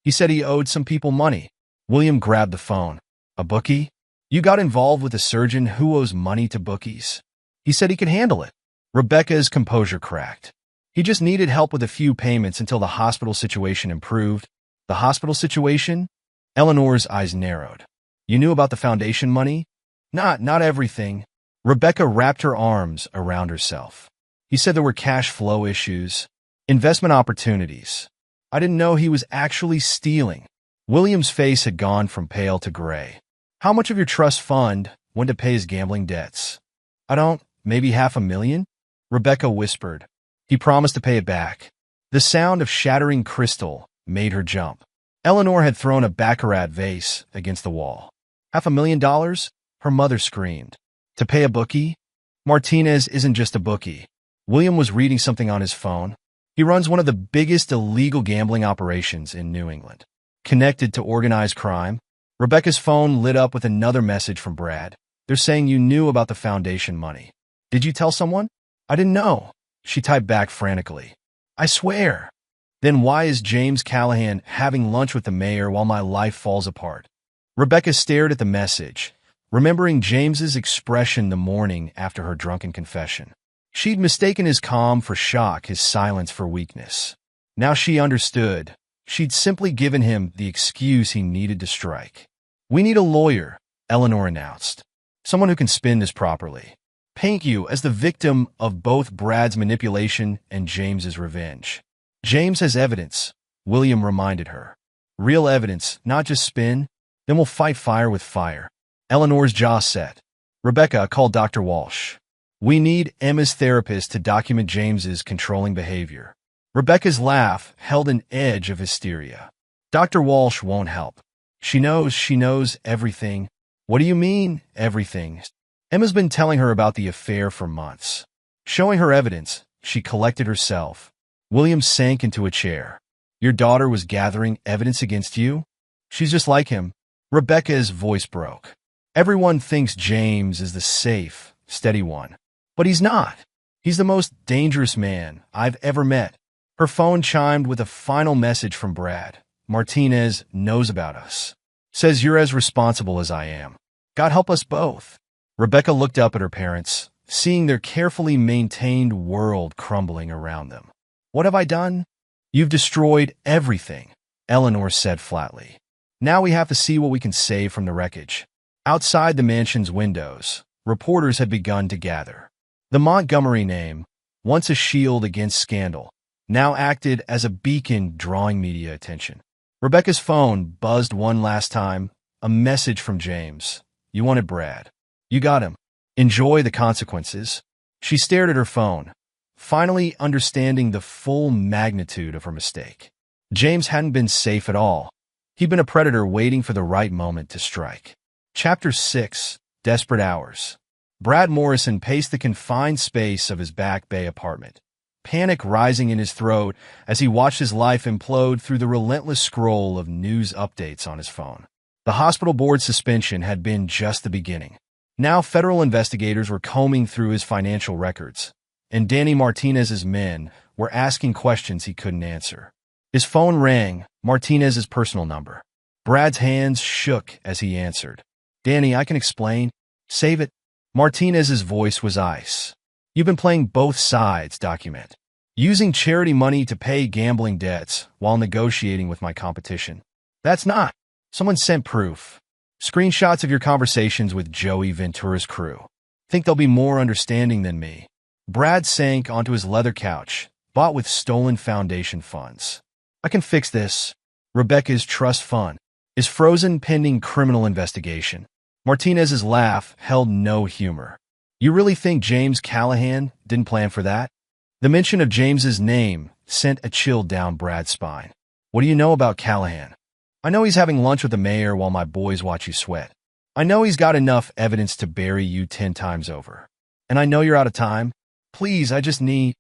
He said he owed some people money. William grabbed the phone. A bookie? You got involved with a surgeon who owes money to bookies? He said he could handle it. Rebecca's composure cracked. He just needed help with a few payments until the hospital situation improved. The hospital situation? Eleanor's eyes narrowed. You knew about the foundation money? Not everything. Rebecca wrapped her arms around herself. He said there were cash flow issues, investment opportunities. I didn't know he was actually stealing. William's face had gone from pale to gray. How much of your trust fund went to pay his gambling debts? Maybe $500,000? Rebecca whispered. He promised to pay it back. The sound of shattering crystal made her jump. Eleanor had thrown a baccarat vase against the wall. $500,000? Her mother screamed. To pay a bookie? Martinez isn't just a bookie. William was reading something on his phone. He runs one of the biggest illegal gambling operations in New England. Connected to organized crime. Rebecca's phone lit up with another message from Brad. They're saying you knew about the foundation money. Did you tell someone? I didn't know. She typed back frantically. I swear. Then why is James Callahan having lunch with the mayor while my life falls apart? Rebecca stared at the message, remembering James's expression the morning after her drunken confession. She'd mistaken his calm for shock, his silence for weakness. Now she understood. She'd simply given him the excuse he needed to strike. We need a lawyer, Eleanor announced. Someone who can spin this properly. Paint you as the victim of both Brad's manipulation and James's revenge. James has evidence, William reminded her. Real evidence, not just spin. Then we'll fight fire with fire. Eleanor's jaw set. Rebecca called Dr. Walsh. We need Emma's therapist to document James's controlling behavior. Rebecca's laugh held an edge of hysteria. Dr. Walsh won't help. She knows everything. What do you mean, everything? Emma's been telling her about the affair for months. Showing her evidence, she collected herself. William sank into a chair. Your daughter was gathering evidence against you? She's just like him. Rebecca's voice broke. Everyone thinks James is the safe, steady one. But he's not. He's the most dangerous man I've ever met. Her phone chimed with a final message from Brad. Martinez knows about us. Says you're as responsible as I am. God help us both. Rebecca looked up at her parents, seeing their carefully maintained world crumbling around them. What have I done? You've destroyed everything, Eleanor said flatly. Now we have to see what we can save from the wreckage. Outside the mansion's windows, reporters had begun to gather. The Montgomery name, once a shield against scandal, now acted as a beacon drawing media attention. Rebecca's phone buzzed one last time, a message from James. You wanted Brad. You got him. Enjoy the consequences. She stared at her phone, finally understanding the full magnitude of her mistake. James hadn't been safe at all. He'd been a predator waiting for the right moment to strike. Chapter 6. Desperate Hours. Brad Morrison paced the confined space of his Back Bay apartment, panic rising in his throat as he watched his life implode through the relentless scroll of news updates on his phone. The hospital board suspension had been just the beginning. Now federal investigators were combing through his financial records, and Danny Martinez's men were asking questions he couldn't answer. His phone rang, Martinez's personal number. Brad's hands shook as he answered. Danny, I can explain. Save it. Martinez's voice was ice. You've been playing both sides, document. Using charity money to pay gambling debts while negotiating with my competition. That's not. Someone sent proof. Screenshots of your conversations with Joey Ventura's crew. Think they'll be more understanding than me. Brad sank onto his leather couch, bought with stolen foundation funds. I can fix this. Rebecca's trust fund is frozen pending criminal investigation. Martinez's laugh held no humor. You really think James Callahan didn't plan for that? The mention of James's name sent a chill down Brad's spine. What do you know about Callahan? I know he's having lunch with the mayor while my boys watch you sweat. I know he's got enough evidence to bury you 10 times over. And I know you're out of time. Please, you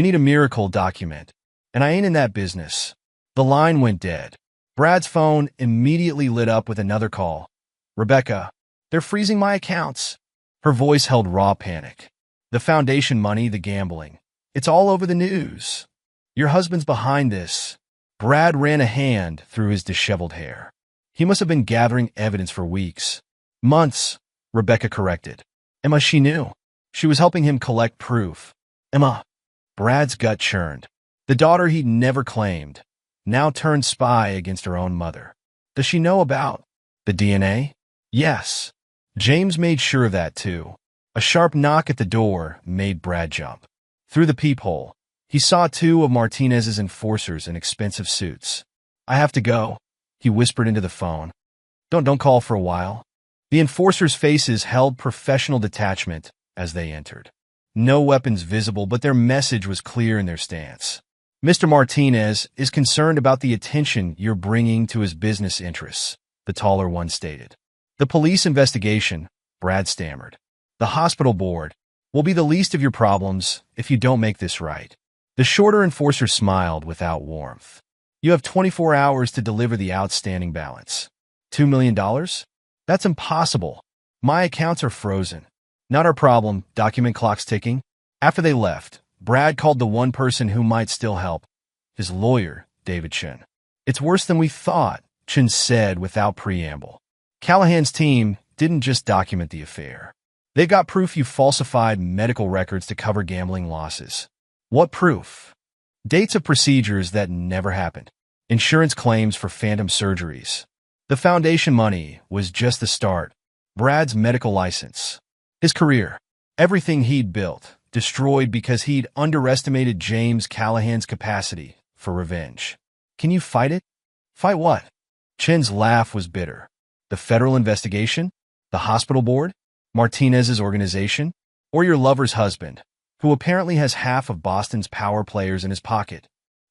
need a miracle document. And I ain't in that business. The line went dead. Brad's phone immediately lit up with another call. Rebecca, they're freezing my accounts. Her voice held raw panic. The foundation money, the gambling. It's all over the news. Your husband's behind this. Brad ran a hand through his disheveled hair. He must have been gathering evidence for weeks. Months, Rebecca corrected. Emma, she knew. She was helping him collect proof. Emma. Brad's gut churned. The daughter he'd never claimed, now turned spy against her own mother. Does she know about the DNA? Yes. James made sure of that, too. A sharp knock at the door made Brad jump. Through the peephole, he saw two of Martinez's enforcers in expensive suits. I have to go, he whispered into the phone. Don't call for a while. The enforcers' faces held professional detachment as they entered. No weapons visible, but their message was clear in their stance. Mr. Martinez is concerned about the attention you're bringing to his business interests, the taller one stated. The police investigation, Brad stammered. The hospital board will be the least of your problems if you don't make this right. The shorter enforcer smiled without warmth. You have 24 hours to deliver the outstanding balance. $2 million? That's impossible. My accounts are frozen. Not our problem, document clock's ticking. After they left, Brad called the one person who might still help, his lawyer, David Chin. It's worse than we thought, Chin said without preamble. Callahan's team didn't just document the affair. They got proof you falsified medical records to cover gambling losses. What proof? Dates of procedures that never happened. Insurance claims for phantom surgeries. The foundation money was just the start. Brad's medical license. His career. Everything he'd built. Destroyed because he'd underestimated James Callahan's capacity for revenge. Can you fight it? Fight what? Chin's laugh was bitter. The federal investigation? The hospital board? Martinez's organization? Or your lover's husband, who apparently has half of Boston's power players in his pocket?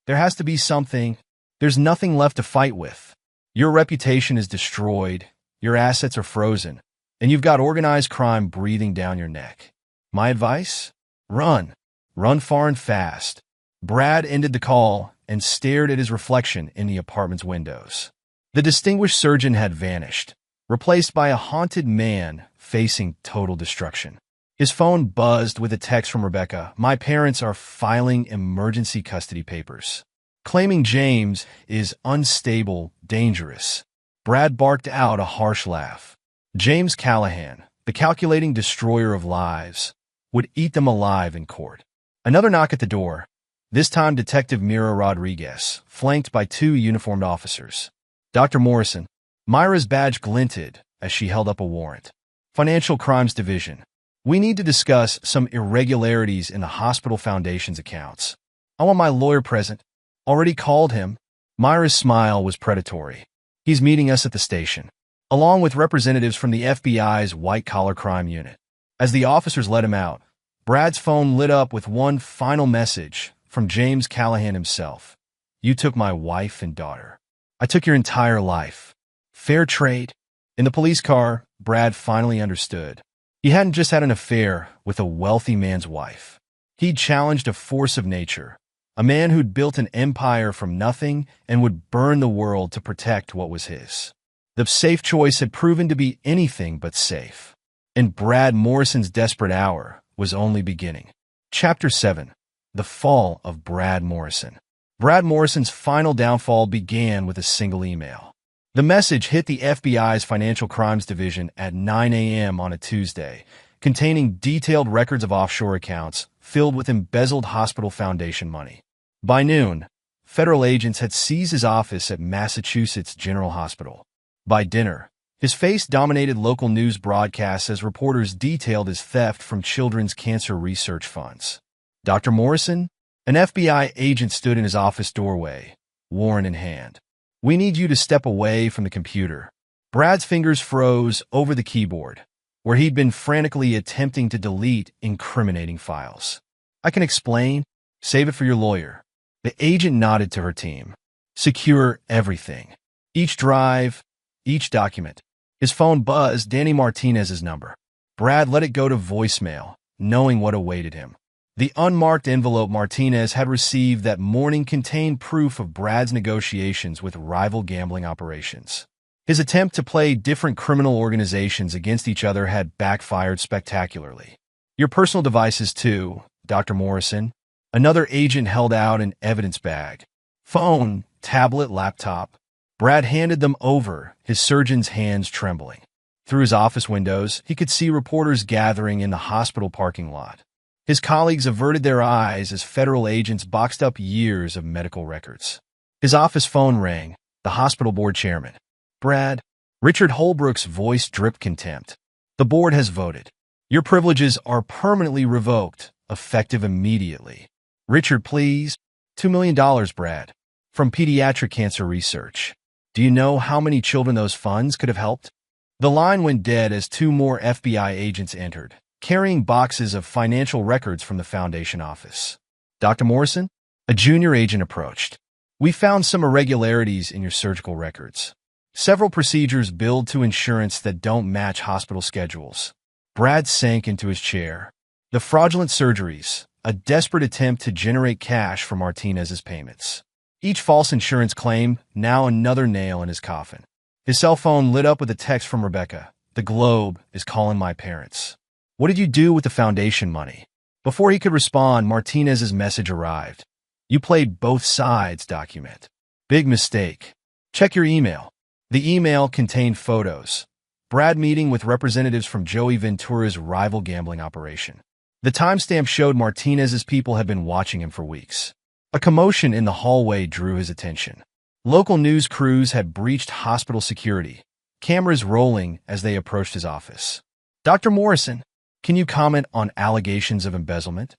There has to be something. There's nothing left to fight with. Your reputation is destroyed, your assets are frozen, and you've got organized crime breathing down your neck. My advice? Run. Run far and fast. Brad ended the call and stared at his reflection in the apartment's windows. The distinguished surgeon had vanished, replaced by a haunted man facing total destruction. His phone buzzed with a text from Rebecca. My parents are filing emergency custody papers, claiming James is unstable, dangerous. Brad barked out a harsh laugh. James Callahan, the calculating destroyer of lives, would eat them alive in court. Another knock at the door, this time Detective Mira Rodriguez, flanked by two uniformed officers. Dr. Morrison. Myra's badge glinted as she held up a warrant. Financial Crimes Division. We need to discuss some irregularities in the hospital foundation's accounts. I want my lawyer present. Already called him. Myra's smile was predatory. He's meeting us at the station, along with representatives from the FBI's white-collar crime unit. As the officers let him out, Brad's phone lit up with one final message from James Callahan himself. You took my wife and daughter. I took your entire life. Fair trade? In the police car, Brad finally understood. He hadn't just had an affair with a wealthy man's wife. He'd challenged a force of nature, a man who'd built an empire from nothing and would burn the world to protect what was his. The safe choice had proven to be anything but safe. And Brad Morrison's desperate hour was only beginning. Chapter 7. The Fall of Brad Morrison. Brad Morrison's final downfall began with a single email. The message hit the FBI's Financial Crimes Division at 9 a.m. on a Tuesday, containing detailed records of offshore accounts filled with embezzled hospital foundation money. By noon, federal agents had seized his office at Massachusetts General Hospital. By dinner, his face dominated local news broadcasts as reporters detailed his theft from children's cancer research funds. Dr. Morrison? An FBI agent stood in his office doorway, warrant in hand. We need you to step away from the computer. Brad's fingers froze over the keyboard, where he'd been frantically attempting to delete incriminating files. I can explain. Save it for your lawyer. The agent nodded to her team. Secure everything. Each drive, each document. His phone buzzed Danny Martinez's number. Brad let it go to voicemail, knowing what awaited him. The unmarked envelope Martinez had received that morning contained proof of Brad's negotiations with rival gambling operations. His attempt to play different criminal organizations against each other had backfired spectacularly. Your personal devices too, Dr. Morrison. Another agent held out an evidence bag. Phone, tablet, laptop. Brad handed them over, his surgeon's hands trembling. Through his office windows, he could see reporters gathering in the hospital parking lot. His colleagues averted their eyes as federal agents boxed up years of medical records. His office phone rang, the hospital board chairman. Brad, Richard Holbrook's voice dripped contempt. The board has voted. Your privileges are permanently revoked, effective immediately. Richard, please. $2 million, Brad. From Pediatric Cancer Research. Do you know how many children those funds could have helped? The line went dead as two more FBI agents entered, carrying boxes of financial records from the foundation office. Dr. Morrison? A junior agent approached. We found some irregularities in your surgical records. Several procedures billed to insurance that don't match hospital schedules. Brad sank into his chair. The fraudulent surgeries, a desperate attempt to generate cash for Martinez's payments. Each false insurance claim, now another nail in his coffin. His cell phone lit up with a text from Rebecca. The Globe is calling my parents. What did you do with the foundation money? Before he could respond, Martinez's message arrived. You played both sides document. Big mistake. Check your email. The email contained photos. Brad meeting with representatives from Joey Ventura's rival gambling operation. The timestamp showed Martinez's people had been watching him for weeks. A commotion in the hallway drew his attention. Local news crews had breached hospital security, cameras rolling as they approached his office. Dr. Morrison, can you comment on allegations of embezzlement?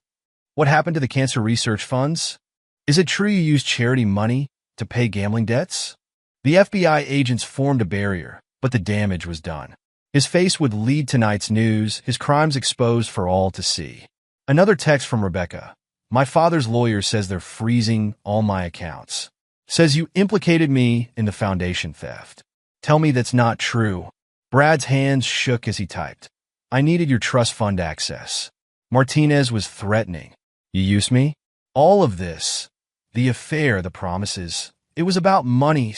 What happened to the cancer research funds? Is it true you used charity money to pay gambling debts? The FBI agents formed a barrier, but the damage was done. His face would lead tonight's news, his crimes exposed for all to see. Another text from Rebecca. My father's lawyer says they're freezing all my accounts. Says you implicated me in the foundation theft. Tell me that's not true. Brad's hands shook as he typed. I needed your trust fund access. Martinez was threatening. You used me? All of this. The affair, the promises. It was about money.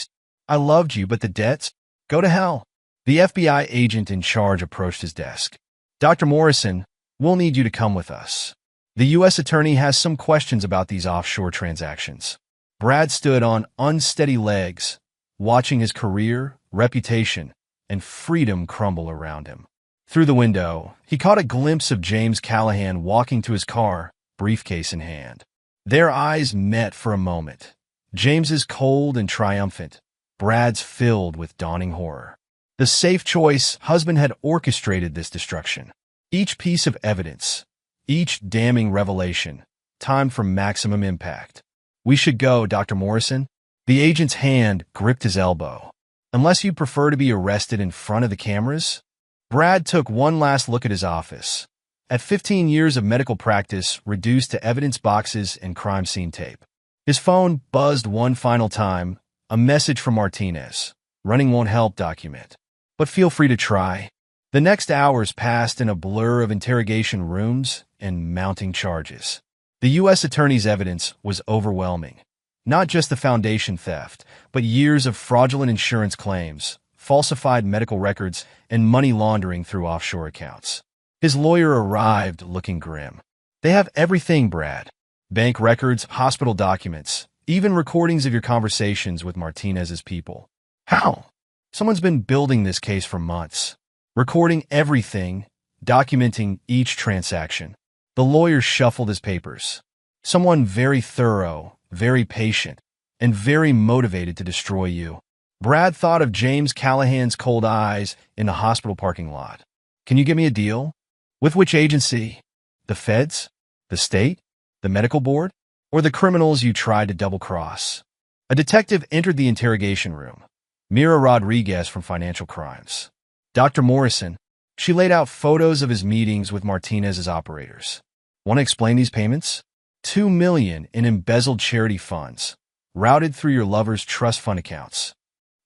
I loved you, but the debts? Go to hell. The FBI agent in charge approached his desk. Dr. Morrison, we'll need you to come with us. The U.S. attorney has some questions about these offshore transactions. Brad stood on unsteady legs, watching his career, reputation, and freedom crumble around him. Through the window, he caught a glimpse of James Callahan walking to his car, briefcase in hand. Their eyes met for a moment. James's cold and triumphant, Brad's filled with dawning horror. The safe choice husband had orchestrated this destruction. Each piece of evidence, each damning revelation, timed for maximum impact. We should go, Dr. Morrison. The agent's hand gripped his elbow. Unless you prefer to be arrested in front of the cameras? Brad took one last look at his office. At 15 years of medical practice reduced to evidence boxes and crime scene tape. His phone buzzed one final time, a message from Martinez. Running won't help document. But feel free to try. The next hours passed in a blur of interrogation rooms and mounting charges. The U.S. attorney's evidence was overwhelming. Not just the foundation theft, but years of fraudulent insurance claims, falsified medical records, and money laundering through offshore accounts. His lawyer arrived looking grim. They have everything, Brad. Bank records, hospital documents, even recordings of your conversations with Martinez's people. How? Someone's been building this case for months. Recording everything, documenting each transaction. The lawyer shuffled his papers. Someone very thorough, very patient, and very motivated to destroy you. Brad thought of James Callahan's cold eyes in the hospital parking lot. Can you give me a deal? With which agency? The feds? The state? The medical board? Or the criminals you tried to double-cross? A detective entered the interrogation room. Mira Rodriguez from Financial Crimes. Dr. Morrison. She laid out photos of his meetings with Martinez's operators. Want to explain these payments? $2 million in embezzled charity funds, routed through your lover's trust fund accounts.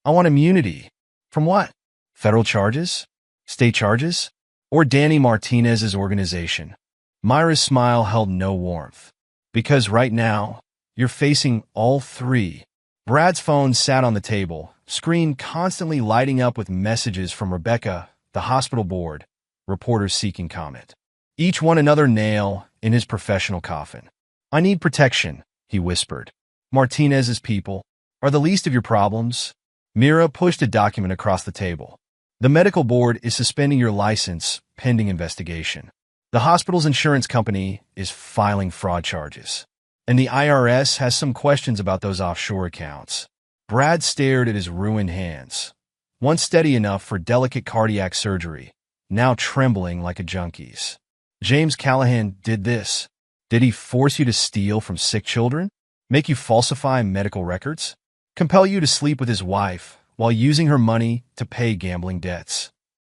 I want immunity. From what? Federal charges? State charges? Or Danny Martinez's organization? Myra's smile held no warmth. Because right now, you're facing all three. Brad's phone sat on the table, screen constantly lighting up with messages from Rebecca, the hospital board, reporters seeking comment. Each one another nail in his professional coffin. I need protection, he whispered. Martinez's people are the least of your problems. Mira pushed a document across the table. The medical board is suspending your license pending investigation. The hospital's insurance company is filing fraud charges. And the IRS has some questions about those offshore accounts. Brad stared at his ruined hands. Once steady enough for delicate cardiac surgery, now trembling like a junkie's. James Callahan did this. Did he force you to steal from sick children? Make you falsify medical records? Compel you to sleep with his wife while using her money to pay gambling debts?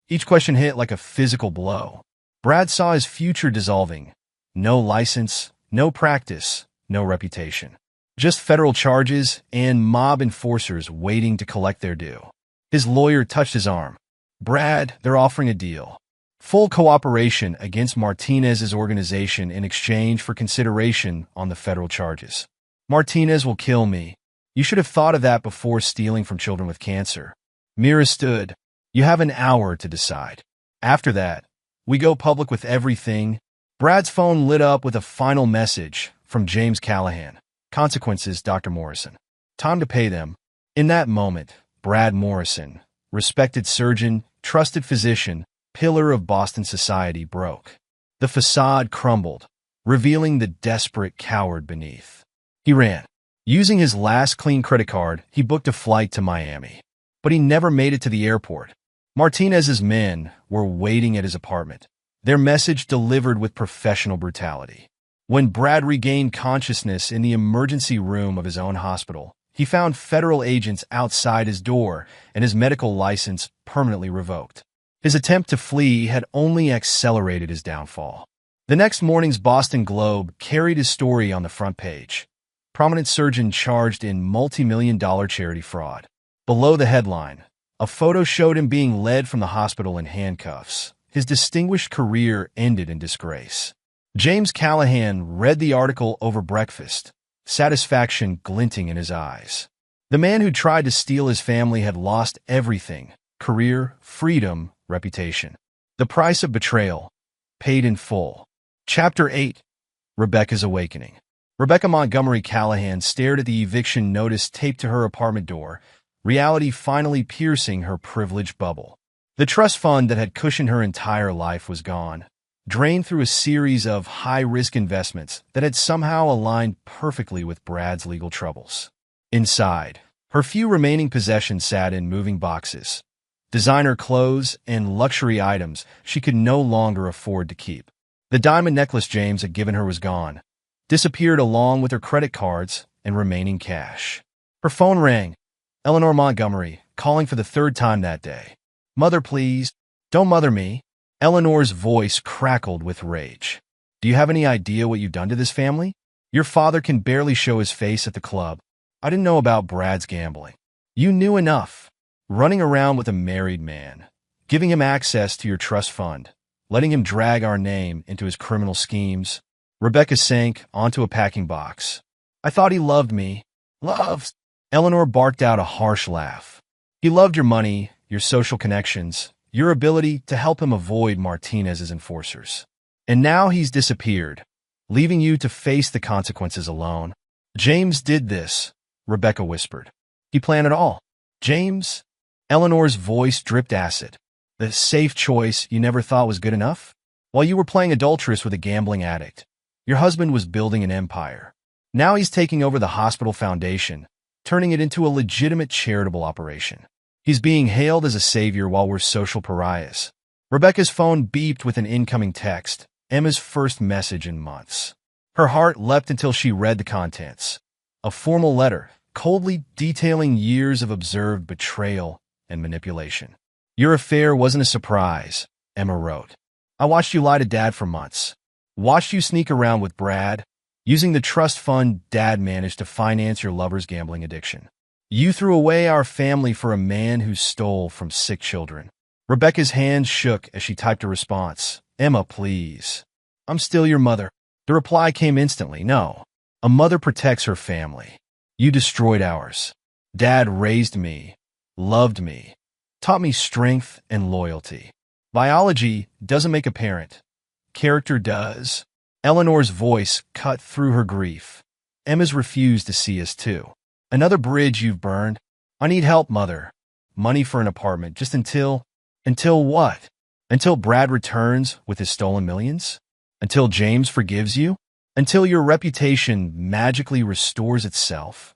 Each question hit like a physical blow. Brad saw his future dissolving. No license, no practice, no reputation. Just federal charges and mob enforcers waiting to collect their due. His lawyer touched his arm. Brad, they're offering a deal. Full cooperation against Martinez's organization in exchange for consideration on the federal charges. Martinez will kill me. You should have thought of that before stealing from children with cancer. Mira stood. You have an hour to decide. After that, we go public with everything. Brad's phone lit up with a final message from James Callahan. Consequences, Dr. Morrison. Time to pay them. In that moment, Brad Morrison, respected surgeon, trusted physician, pillar of Boston society, broke. The facade crumbled, revealing the desperate coward beneath. He ran. Using his last clean credit card, he booked a flight to Miami. But he never made it to the airport. Martinez's men were waiting at his apartment, their message delivered with professional brutality. When Brad regained consciousness in the emergency room of his own hospital, he found federal agents outside his door and his medical license permanently revoked. His attempt to flee had only accelerated his downfall. The next morning's Boston Globe carried his story on the front page. Prominent surgeon charged in multi-million-dollar charity fraud. Below the headline, a photo showed him being led from the hospital in handcuffs. His distinguished career ended in disgrace. James Callahan read the article over breakfast, satisfaction glinting in his eyes. The man who tried to steal his family had lost everything: career, freedom, reputation. The price of betrayal, paid in full. Chapter 8. Rebecca's Awakening. Rebecca Montgomery Callahan stared at the eviction notice taped to her apartment door, reality finally piercing her privileged bubble. The trust fund that had cushioned her entire life was gone, drained through a series of high-risk investments that had somehow aligned perfectly with Brad's legal troubles. Inside, her few remaining possessions sat in moving boxes, designer clothes and luxury items she could no longer afford to keep. The diamond necklace James had given her was gone, disappeared along with her credit cards and remaining cash. Her phone rang. Eleanor Montgomery, calling for the third time that day. Mother, please. Don't mother me. Eleanor's voice crackled with rage. Do you have any idea what you've done to this family? Your father can barely show his face at the club. I didn't know about Brad's gambling. You knew enough. Running around with a married man, giving him access to your trust fund, letting him drag our name into his criminal schemes. Rebecca sank onto a packing box. I thought he loved me. Loves. Eleanor barked out a harsh laugh. He loved your money, your social connections, your ability to help him avoid Martinez's enforcers. And now he's disappeared, leaving you to face the consequences alone. James did this, Rebecca whispered. He planned it all. James? Eleanor's voice dripped acid. The safe choice you never thought was good enough? While you were playing adulteress with a gambling addict, your husband was building an empire. Now he's taking over the hospital foundation, turning it into a legitimate charitable operation. He's being hailed as a savior while we're social pariahs. Rebecca's phone beeped with an incoming text, Emma's first message in months. Her heart leapt until she read the contents. A formal letter, coldly detailing years of observed betrayal and manipulation. Your affair wasn't a surprise, Emma wrote. I watched you lie to Dad for months. Watched you sneak around with Brad, using the trust fund Dad managed to finance your lover's gambling addiction. You threw away our family for a man who stole from sick children. Rebecca's hands shook as she typed a response. Emma, please. I'm still your mother. The reply came instantly. No. A mother protects her family. You destroyed ours. Dad raised me, loved me, taught me strength and loyalty. Biology doesn't make a parent. Character does. Eleanor's voice cut through her grief. Emma's refused to see us too. Another bridge you've burned. I need help, Mother. Money for an apartment, just until what? Until Brad returns with his stolen millions? Until James forgives you? Until your reputation magically restores itself?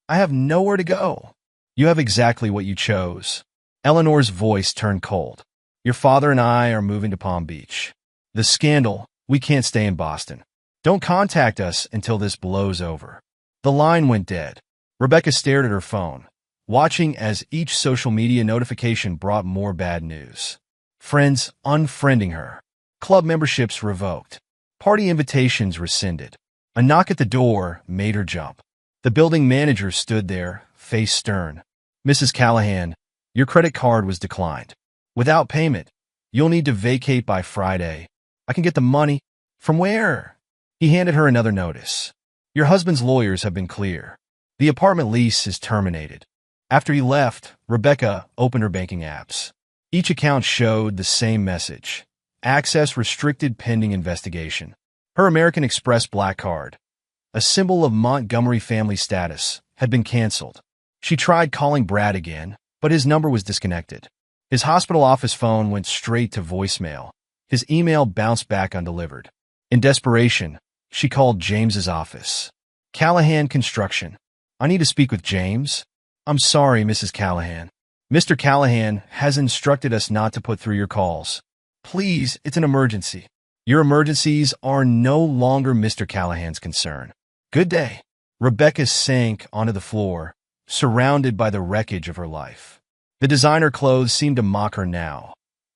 I have nowhere to go. You have exactly what you chose. Eleanor's voice turned cold. Your father and I are moving to Palm Beach. The scandal, we can't stay in Boston. Don't contact us until this blows over. The line went dead. Rebecca stared at her phone, watching as each social media notification brought more bad news. Friends unfriending her. Club memberships revoked. Party invitations rescinded. A knock at the door made her jump. The building manager stood there, face stern. Mrs. Callahan, your credit card was declined. Without payment, you'll need to vacate by Friday. I can get the money. From where? He handed her another notice. Your husband's lawyers have been clear. The apartment lease is terminated. After he left, Rebecca opened her banking apps. Each account showed the same message. Access restricted pending investigation. Her American Express Black Card, a symbol of Montgomery family status, had been canceled. She tried calling Brad again, but his number was disconnected. His hospital office phone went straight to voicemail. His email bounced back undelivered. In desperation, she called James's office. Callahan Construction. I need to speak with James. I'm sorry, Mrs. Callahan. Mr. Callahan has instructed us not to put through your calls. Please, it's an emergency. Your emergencies are no longer Mr. Callahan's concern. Good day. Rebecca sank onto the floor, surrounded by the wreckage of her life. The designer clothes seemed to mock her now.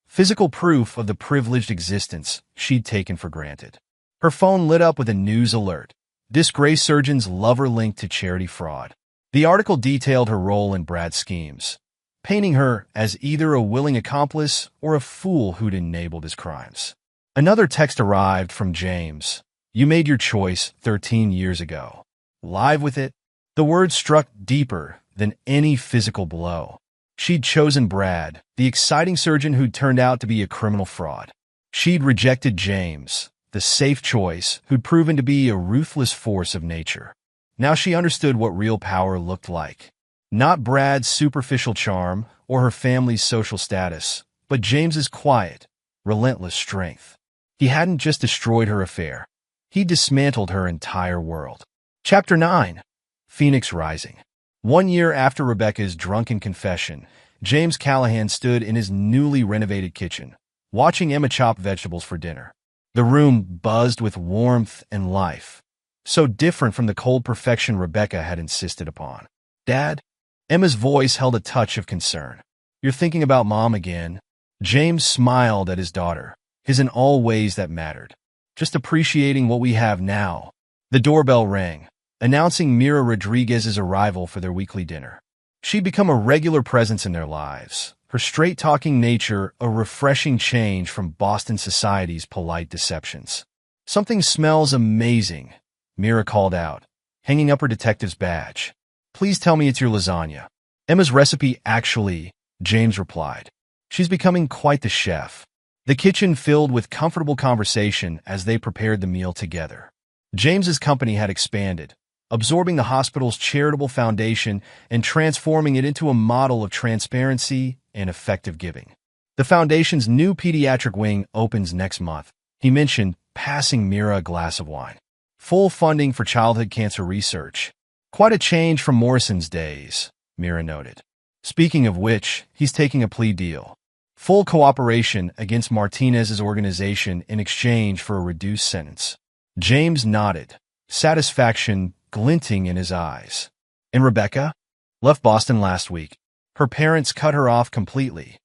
Physical proof of the privileged existence she'd taken for granted. Her phone lit up with a news alert. Disgraced surgeon's lover linked to charity fraud. The article detailed her role in Brad's schemes, painting her as either a willing accomplice or a fool who'd enabled his crimes. Another text arrived from James. You made your choice 13 years ago. Live with it. The words struck deeper than any physical blow. She'd chosen Brad, the exciting surgeon who'd turned out to be a criminal fraud. She'd rejected James, the safe choice who'd proven to be a ruthless force of nature. Now she understood what real power looked like. Not Brad's superficial charm or her family's social status, but James's quiet, relentless strength. He hadn't just destroyed her affair. He dismantled her entire world. Chapter 9. Phoenix Rising. 1 year after Rebecca's drunken confession, James Callahan stood in his newly renovated kitchen, watching Emma chop vegetables for dinner. The room buzzed with warmth and life, so different from the cold perfection Rebecca had insisted upon. Dad? Emma's voice held a touch of concern. You're thinking about Mom again? James smiled at his daughter, his in all ways that mattered. Just appreciating what we have now. The doorbell rang, announcing Mira Rodriguez's arrival for their weekly dinner. She'd become a regular presence in their lives, her straight-talking nature a refreshing change from Boston society's polite deceptions. Something smells amazing, Mira called out, hanging up her detective's badge. Please tell me it's your lasagna. Emma's recipe actually, James replied. She's becoming quite the chef. The kitchen filled with comfortable conversation as they prepared the meal together. James's company had expanded, absorbing the hospital's charitable foundation and transforming it into a model of transparency and effective giving. The foundation's new pediatric wing opens next month, he mentioned, passing Mira a glass of wine. Full funding for childhood cancer research. Quite a change from Morrison's days, Mira noted. Speaking of which, he's taking a plea deal. Full cooperation against Martinez's organization in exchange for a reduced sentence. James nodded, satisfaction glinting in his eyes. And Rebecca? Left Boston last week. Her parents cut her off completely.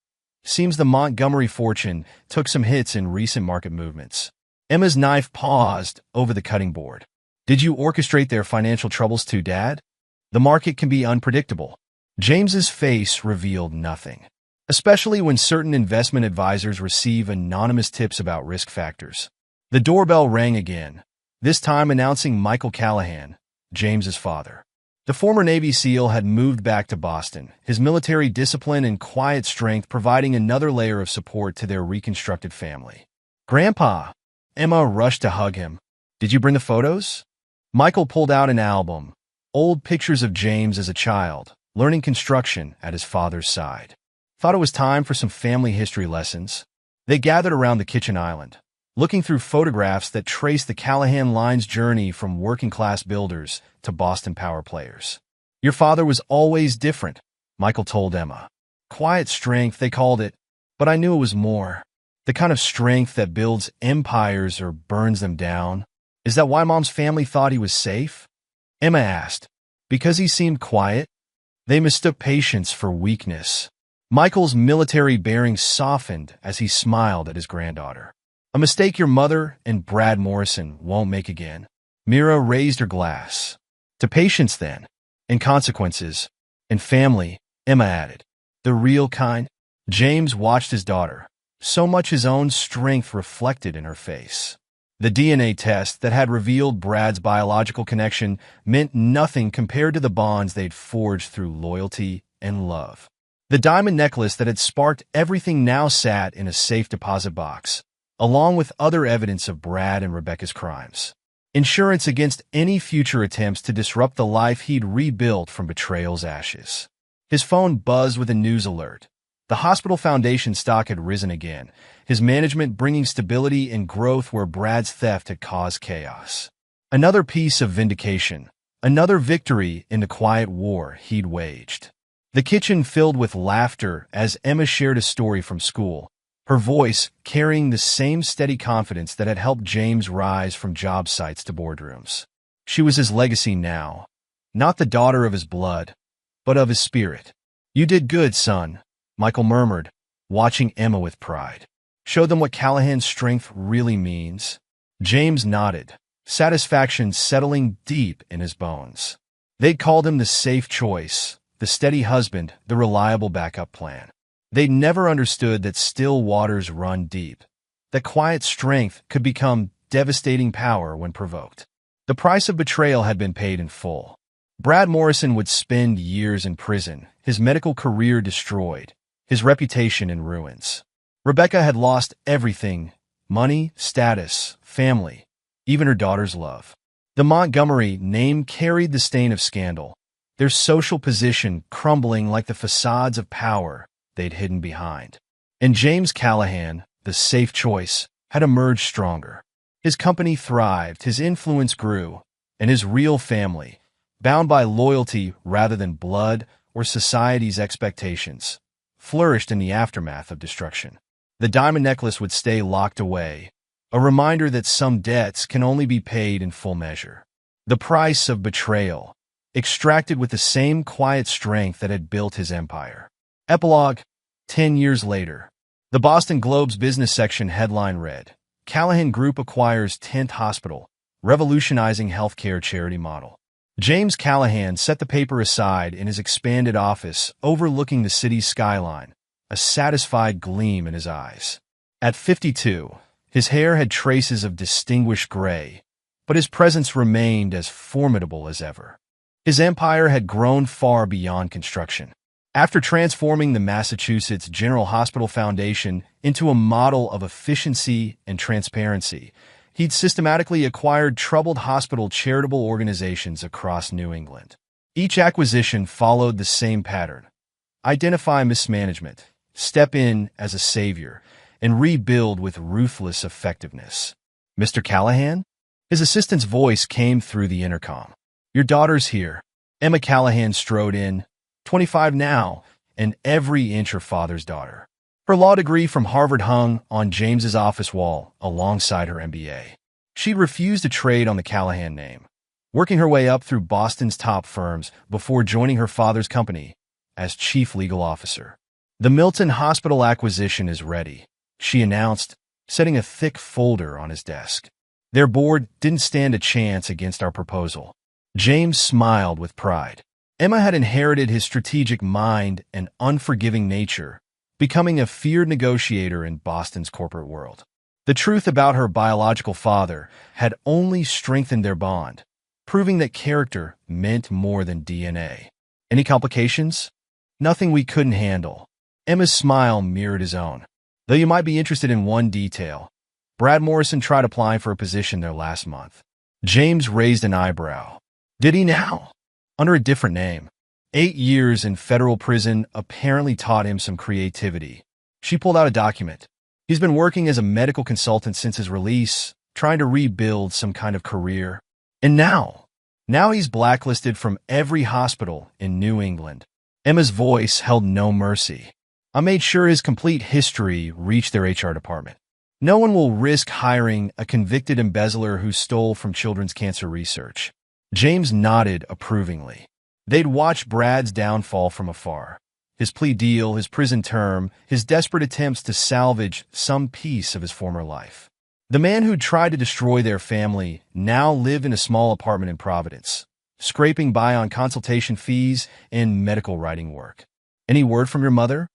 Seems the Montgomery fortune took some hits in recent market movements. Emma's knife paused over the cutting board. Did you orchestrate their financial troubles too, Dad? The market can be unpredictable. James's face revealed nothing, especially when certain investment advisors receive anonymous tips about risk factors. The doorbell rang again, this time announcing Michael Callahan, James's father. The former Navy SEAL had moved back to Boston, his military discipline and quiet strength providing another layer of support to their reconstructed family. "Grandpa!" Emma rushed to hug him. "Did you bring the photos?" Michael pulled out an album, old pictures of James as a child, learning construction at his father's side. Thought it was time for some family history lessons. They gathered around the kitchen island, looking through photographs that traced the Callahan line's journey from working-class builders to Boston power players. "Your father was always different," Michael told Emma. "Quiet strength, they called it, but I knew it was more. The kind of strength that builds empires or burns them down. Is that why Mom's family thought he was safe?" Emma asked. "Because he seemed quiet? They mistook patience for weakness." Michael's military bearing softened as he smiled at his granddaughter. "A mistake your mother and Brad Morrison won't make again." Mira raised her glass. "To patience, then, and consequences, and family," Emma added. "The real kind." James watched his daughter, so much his own strength reflected in her face. The DNA test that had revealed Brad's biological connection meant nothing compared to the bonds they'd forged through loyalty and love. The diamond necklace that had sparked everything now sat in a safe deposit box, along with other evidence of Brad and Rebecca's crimes. Insurance against any future attempts to disrupt the life he'd rebuilt from betrayal's ashes. His phone buzzed with a news alert. The hospital foundation stock had risen again, his management bringing stability and growth where Brad's theft had caused chaos. Another piece of vindication, another victory in the quiet war he'd waged. The kitchen filled with laughter as Emma shared a story from school, her voice carrying the same steady confidence that had helped James rise from job sites to boardrooms. She was his legacy now, not the daughter of his blood, but of his spirit. "You did good, son," Michael murmured, watching Emma with pride. "Show them what Callahan's strength really means." James nodded, satisfaction settling deep in his bones. They'd called him the safe choice, the steady husband, the reliable backup plan. They'd never understood that still waters run deep, that quiet strength could become devastating power when provoked. The price of betrayal had been paid in full. Brad Morrison would spend years in prison, his medical career destroyed, his reputation in ruins. Rebecca had lost everything: money, status, family, even her daughter's love. The Montgomery name carried the stain of scandal, their social position crumbling like the facades of power they'd hidden behind. And James Callahan, the safe choice, had emerged stronger. His company thrived, his influence grew, and his real family, bound by loyalty rather than blood or society's expectations, flourished in the aftermath of destruction. The diamond necklace would stay locked away, a reminder that some debts can only be paid in full measure. The price of betrayal, extracted with the same quiet strength that had built his empire. Epilogue, 10 years later. The Boston Globe's business section headline read, "Callahan Group acquires 10th Hospital, revolutionizing healthcare charity model." James Callahan set the paper aside in his expanded office overlooking the city's skyline, a satisfied gleam in his eyes. At 52, his hair had traces of distinguished gray, but his presence remained as formidable as ever. His empire had grown far beyond construction. After transforming the Massachusetts General Hospital Foundation into a model of efficiency and transparency, he'd systematically acquired troubled hospital charitable organizations across New England. Each acquisition followed the same pattern: identify mismanagement, step in as a savior, and rebuild with ruthless effectiveness. "Mr. Callahan?" His assistant's voice came through the intercom. "Your daughter's here." Emma Callahan strode in, 25 now, and every inch her father's daughter. Her law degree from Harvard hung on James's office wall alongside her MBA. She'd refused to trade on the Callahan name, working her way up through Boston's top firms before joining her father's company as chief legal officer. "The Milton Hospital acquisition is ready," she announced, setting a thick folder on his desk. "Their board didn't stand a chance against our proposal." James smiled with pride. Emma had inherited his strategic mind and unforgiving nature, becoming a feared negotiator in Boston's corporate world. The truth about her biological father had only strengthened their bond, proving that character meant more than DNA. Any complications? Nothing we couldn't handle. Emma's smile mirrored his own. Though you might be interested in one detail, Brad Morrison tried applying for a position there last month. James raised an eyebrow. Did he now? Under a different name. 8 years in federal prison apparently taught him some creativity. She pulled out a document. He's been working as a medical consultant since his release, trying to rebuild some kind of career. And now he's blacklisted from every hospital in New England. Emma's voice held no mercy. I made sure his complete history reached their HR department. No one will risk hiring a convicted embezzler who stole from children's cancer research. James nodded approvingly. They'd watched Brad's downfall from afar. His plea deal, his prison term, his desperate attempts to salvage some piece of his former life. The man who'd tried to destroy their family now lived in a small apartment in Providence, scraping by on consultation fees and medical writing work. Any word from your mother?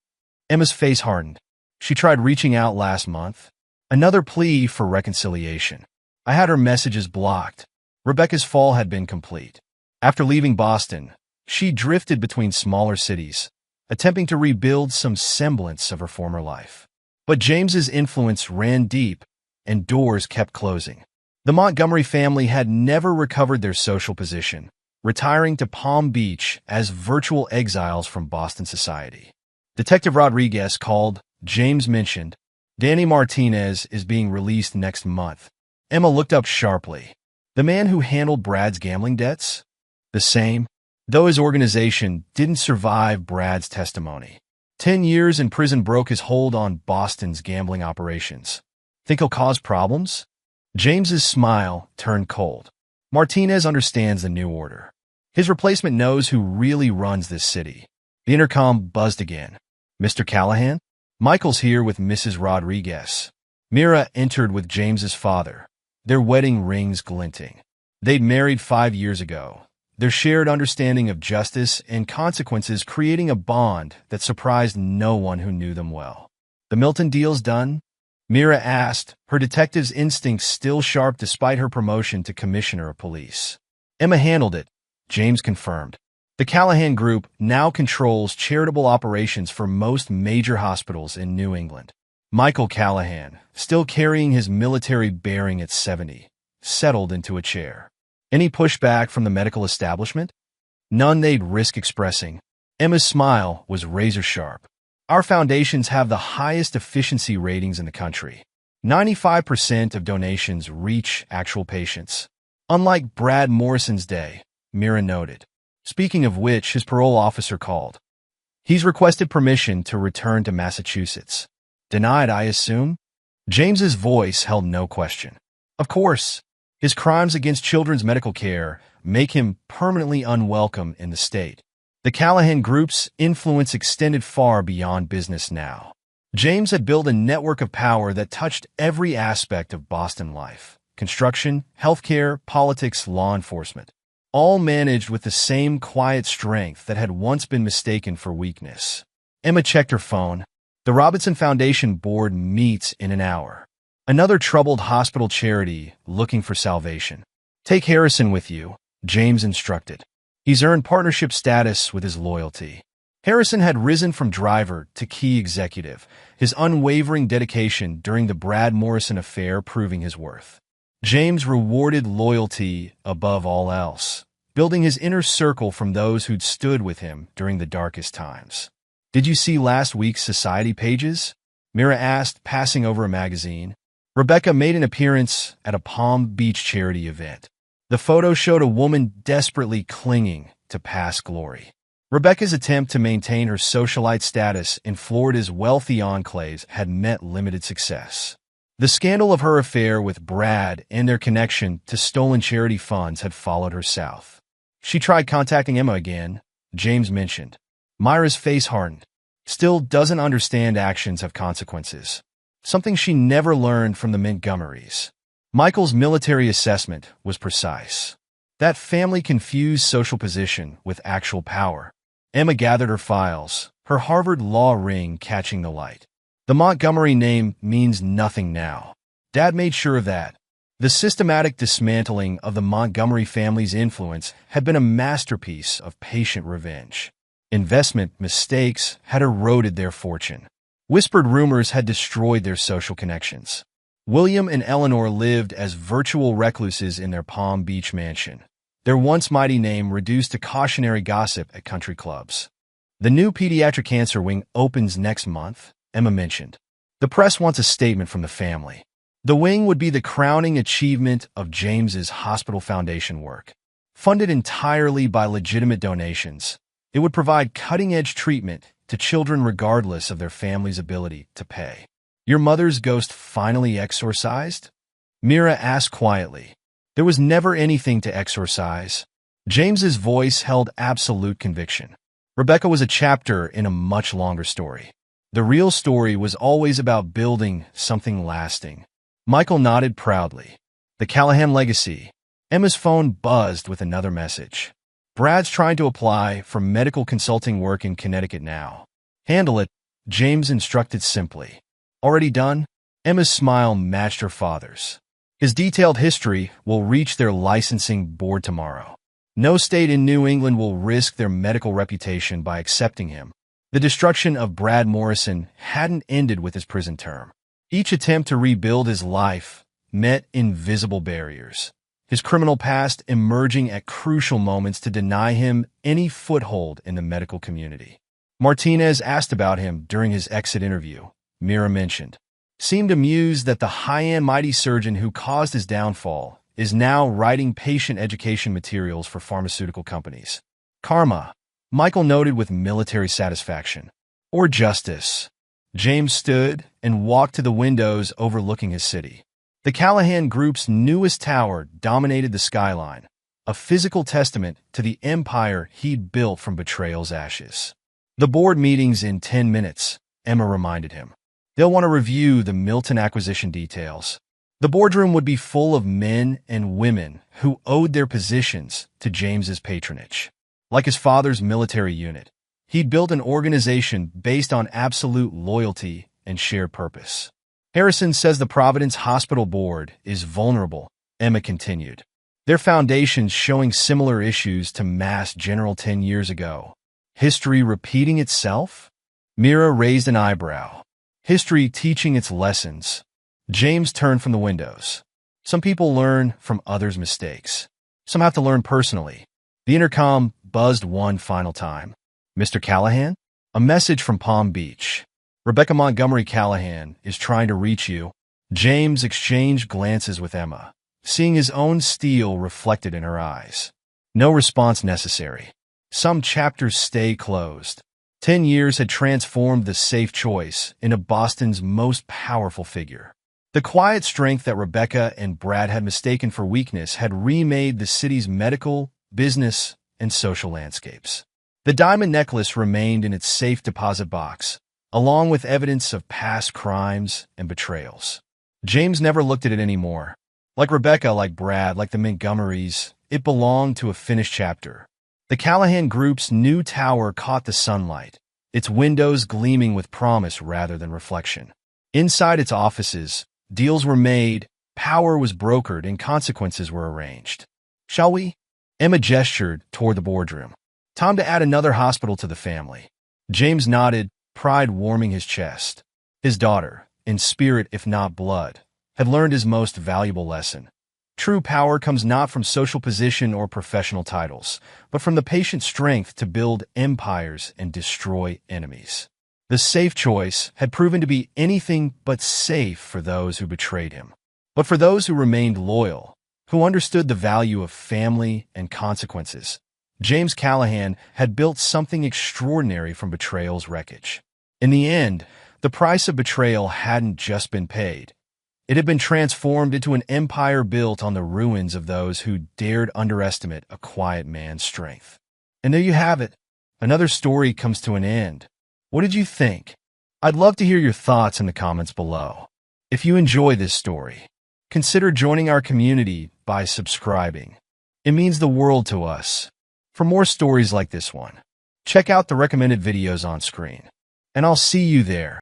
Emma's face hardened. She tried reaching out last month. Another plea for reconciliation. I had her messages blocked. Rebecca's fall had been complete. After leaving Boston, she drifted between smaller cities, attempting to rebuild some semblance of her former life. But James's influence ran deep, and doors kept closing. The Montgomery family had never recovered their social position, retiring to Palm Beach as virtual exiles from Boston society. Detective Rodriguez called. James mentioned, Danny Martinez is being released next month. Emma looked up sharply. The man who handled Brad's gambling debts? The same, though his organization didn't survive Brad's testimony. 10 years in prison broke his hold on Boston's gambling operations. Think he'll cause problems? James's smile turned cold. Martinez understands the new order. His replacement knows who really runs this city. The intercom buzzed again. Mr. Callahan? Michael's here with Mrs. Rodriguez. Mira entered with James's father, their wedding rings glinting. They'd married 5 years ago, their shared understanding of justice and consequences creating a bond that surprised no one who knew them well. The Milton deal's done? Mira asked, her detective's instincts still sharp despite her promotion to commissioner of police. Emma handled it, James confirmed. The Callahan Group now controls charitable operations for most major hospitals in New England. Michael Callahan, still carrying his military bearing at 70, settled into a chair. Any pushback from the medical establishment? None they'd risk expressing. Emma's smile was razor-sharp. Our foundations have the highest efficiency ratings in the country. 95% of donations reach actual patients. Unlike Brad Morrison's day, Mira noted. Speaking of which, his parole officer called. He's requested permission to return to Massachusetts. Denied, I assume? James's voice held no question. Of course. His crimes against children's medical care make him permanently unwelcome in the state. The Callahan Group's influence extended far beyond business now. James had built a network of power that touched every aspect of Boston life. Construction, healthcare, politics, law enforcement. All managed with the same quiet strength that had once been mistaken for weakness. Emma checked her phone. The Robinson Foundation board meets in an hour. Another troubled hospital charity looking for salvation. Take Harrison with you, James instructed. He's earned partnership status with his loyalty. Harrison had risen from driver to key executive, his unwavering dedication during the Brad Morrison affair proving his worth. James rewarded loyalty above all else, building his inner circle from those who'd stood with him during the darkest times. Did you see last week's society pages? Mira asked, passing over a magazine. Rebecca made an appearance at a Palm Beach charity event. The photo showed a woman desperately clinging to past glory. Rebecca's attempt to maintain her socialite status in Florida's wealthy enclaves had met limited success. The scandal of her affair with Brad and their connection to stolen charity funds had followed her south. She tried contacting Emma again, James mentioned. Myra's face hardened. Still doesn't understand actions have consequences. Something she never learned from the Montgomerys. Michael's military assessment was precise. That family confused social position with actual power. Emma gathered her files, her Harvard law ring catching the light. The Montgomery name means nothing now. Dad made sure of that. The systematic dismantling of the Montgomery family's influence had been a masterpiece of patient revenge. Investment mistakes had eroded their fortune. Whispered rumors had destroyed their social connections. William and Eleanor lived as virtual recluses in their Palm Beach mansion, their once mighty name reduced to cautionary gossip at country clubs. The new pediatric cancer wing opens next month, Emma mentioned. The press wants a statement from the family. The wing would be the crowning achievement of James's Hospital Foundation work. Funded entirely by legitimate donations, it would provide cutting-edge treatment to children regardless of their family's ability to pay. Your mother's ghost finally exorcised? Mira asked quietly. There was never anything to exorcise. James's voice held absolute conviction. Rebecca was a chapter in a much longer story. The real story was always about building something lasting. Michael nodded proudly. The Callahan legacy. Emma's phone buzzed with another message. Brad's trying to apply for medical consulting work in Connecticut now. Handle it, James instructed simply. Already done? Emma's smile matched her father's. His detailed history will reach their licensing board tomorrow. No state in New England will risk their medical reputation by accepting him. The destruction of Brad Morrison hadn't ended with his prison term. Each attempt to rebuild his life met invisible barriers, his criminal past emerging at crucial moments to deny him any foothold in the medical community. Martinez asked about him during his exit interview. Mira mentioned, seemed amused that the high-end mighty surgeon who caused his downfall is now writing patient education materials for pharmaceutical companies. Karma, Michael noted with military satisfaction. Or justice. James stood and walked to the windows overlooking his city. The Callahan Group's newest tower dominated the skyline, a physical testament to the empire he'd built from betrayal's ashes. The board meeting's in 10 minutes, Emma reminded him. They'll want to review the Milton acquisition details. The boardroom would be full of men and women who owed their positions to James's patronage. Like his father's military unit, he'd built an organization based on absolute loyalty and shared purpose. Harrison says the Providence Hospital Board is vulnerable, Emma continued. Their foundation's showing similar issues to Mass General 10 years ago. History repeating itself? Mira raised an eyebrow. History teaching its lessons. James turned from the windows. Some people learn from others' mistakes. Some have to learn personally. The intercom buzzed one final time. Mr. Callahan? A message from Palm Beach. Rebecca Montgomery Callahan is trying to reach you. James exchanged glances with Emma, seeing his own steel reflected in her eyes. No response necessary. Some chapters stay closed. 10 years had transformed the safe choice into Boston's most powerful figure. The quiet strength that Rebecca and Brad had mistaken for weakness had remade the city's medical, business, and social landscapes. The diamond necklace remained in its safe deposit box, along with evidence of past crimes and betrayals. James never looked at it anymore. Like Rebecca, like Brad, like the Montgomerys, it belonged to a finished chapter. The Callahan Group's new tower caught the sunlight, its windows gleaming with promise rather than reflection. Inside its offices, deals were made, power was brokered, and consequences were arranged. Shall we? Emma gestured toward the boardroom. Time to add another hospital to the family. James nodded, pride warming his chest. His daughter, in spirit if not blood, had learned his most valuable lesson. True power comes not from social position or professional titles, but from the patient strength to build empires and destroy enemies. The safe choice had proven to be anything but safe for those who betrayed him. But for those who remained loyal, who understood the value of family and consequences, James Callahan had built something extraordinary from betrayal's wreckage. In the end, the price of betrayal hadn't just been paid. It had been transformed into an empire built on the ruins of those who dared underestimate a quiet man's strength. And there you have it. Another story comes to an end. What did you think? I'd love to hear your thoughts in the comments below. If you enjoy this story, consider joining our community by subscribing. It means the world to us. For more stories like this one, check out the recommended videos on screen. And I'll see you there.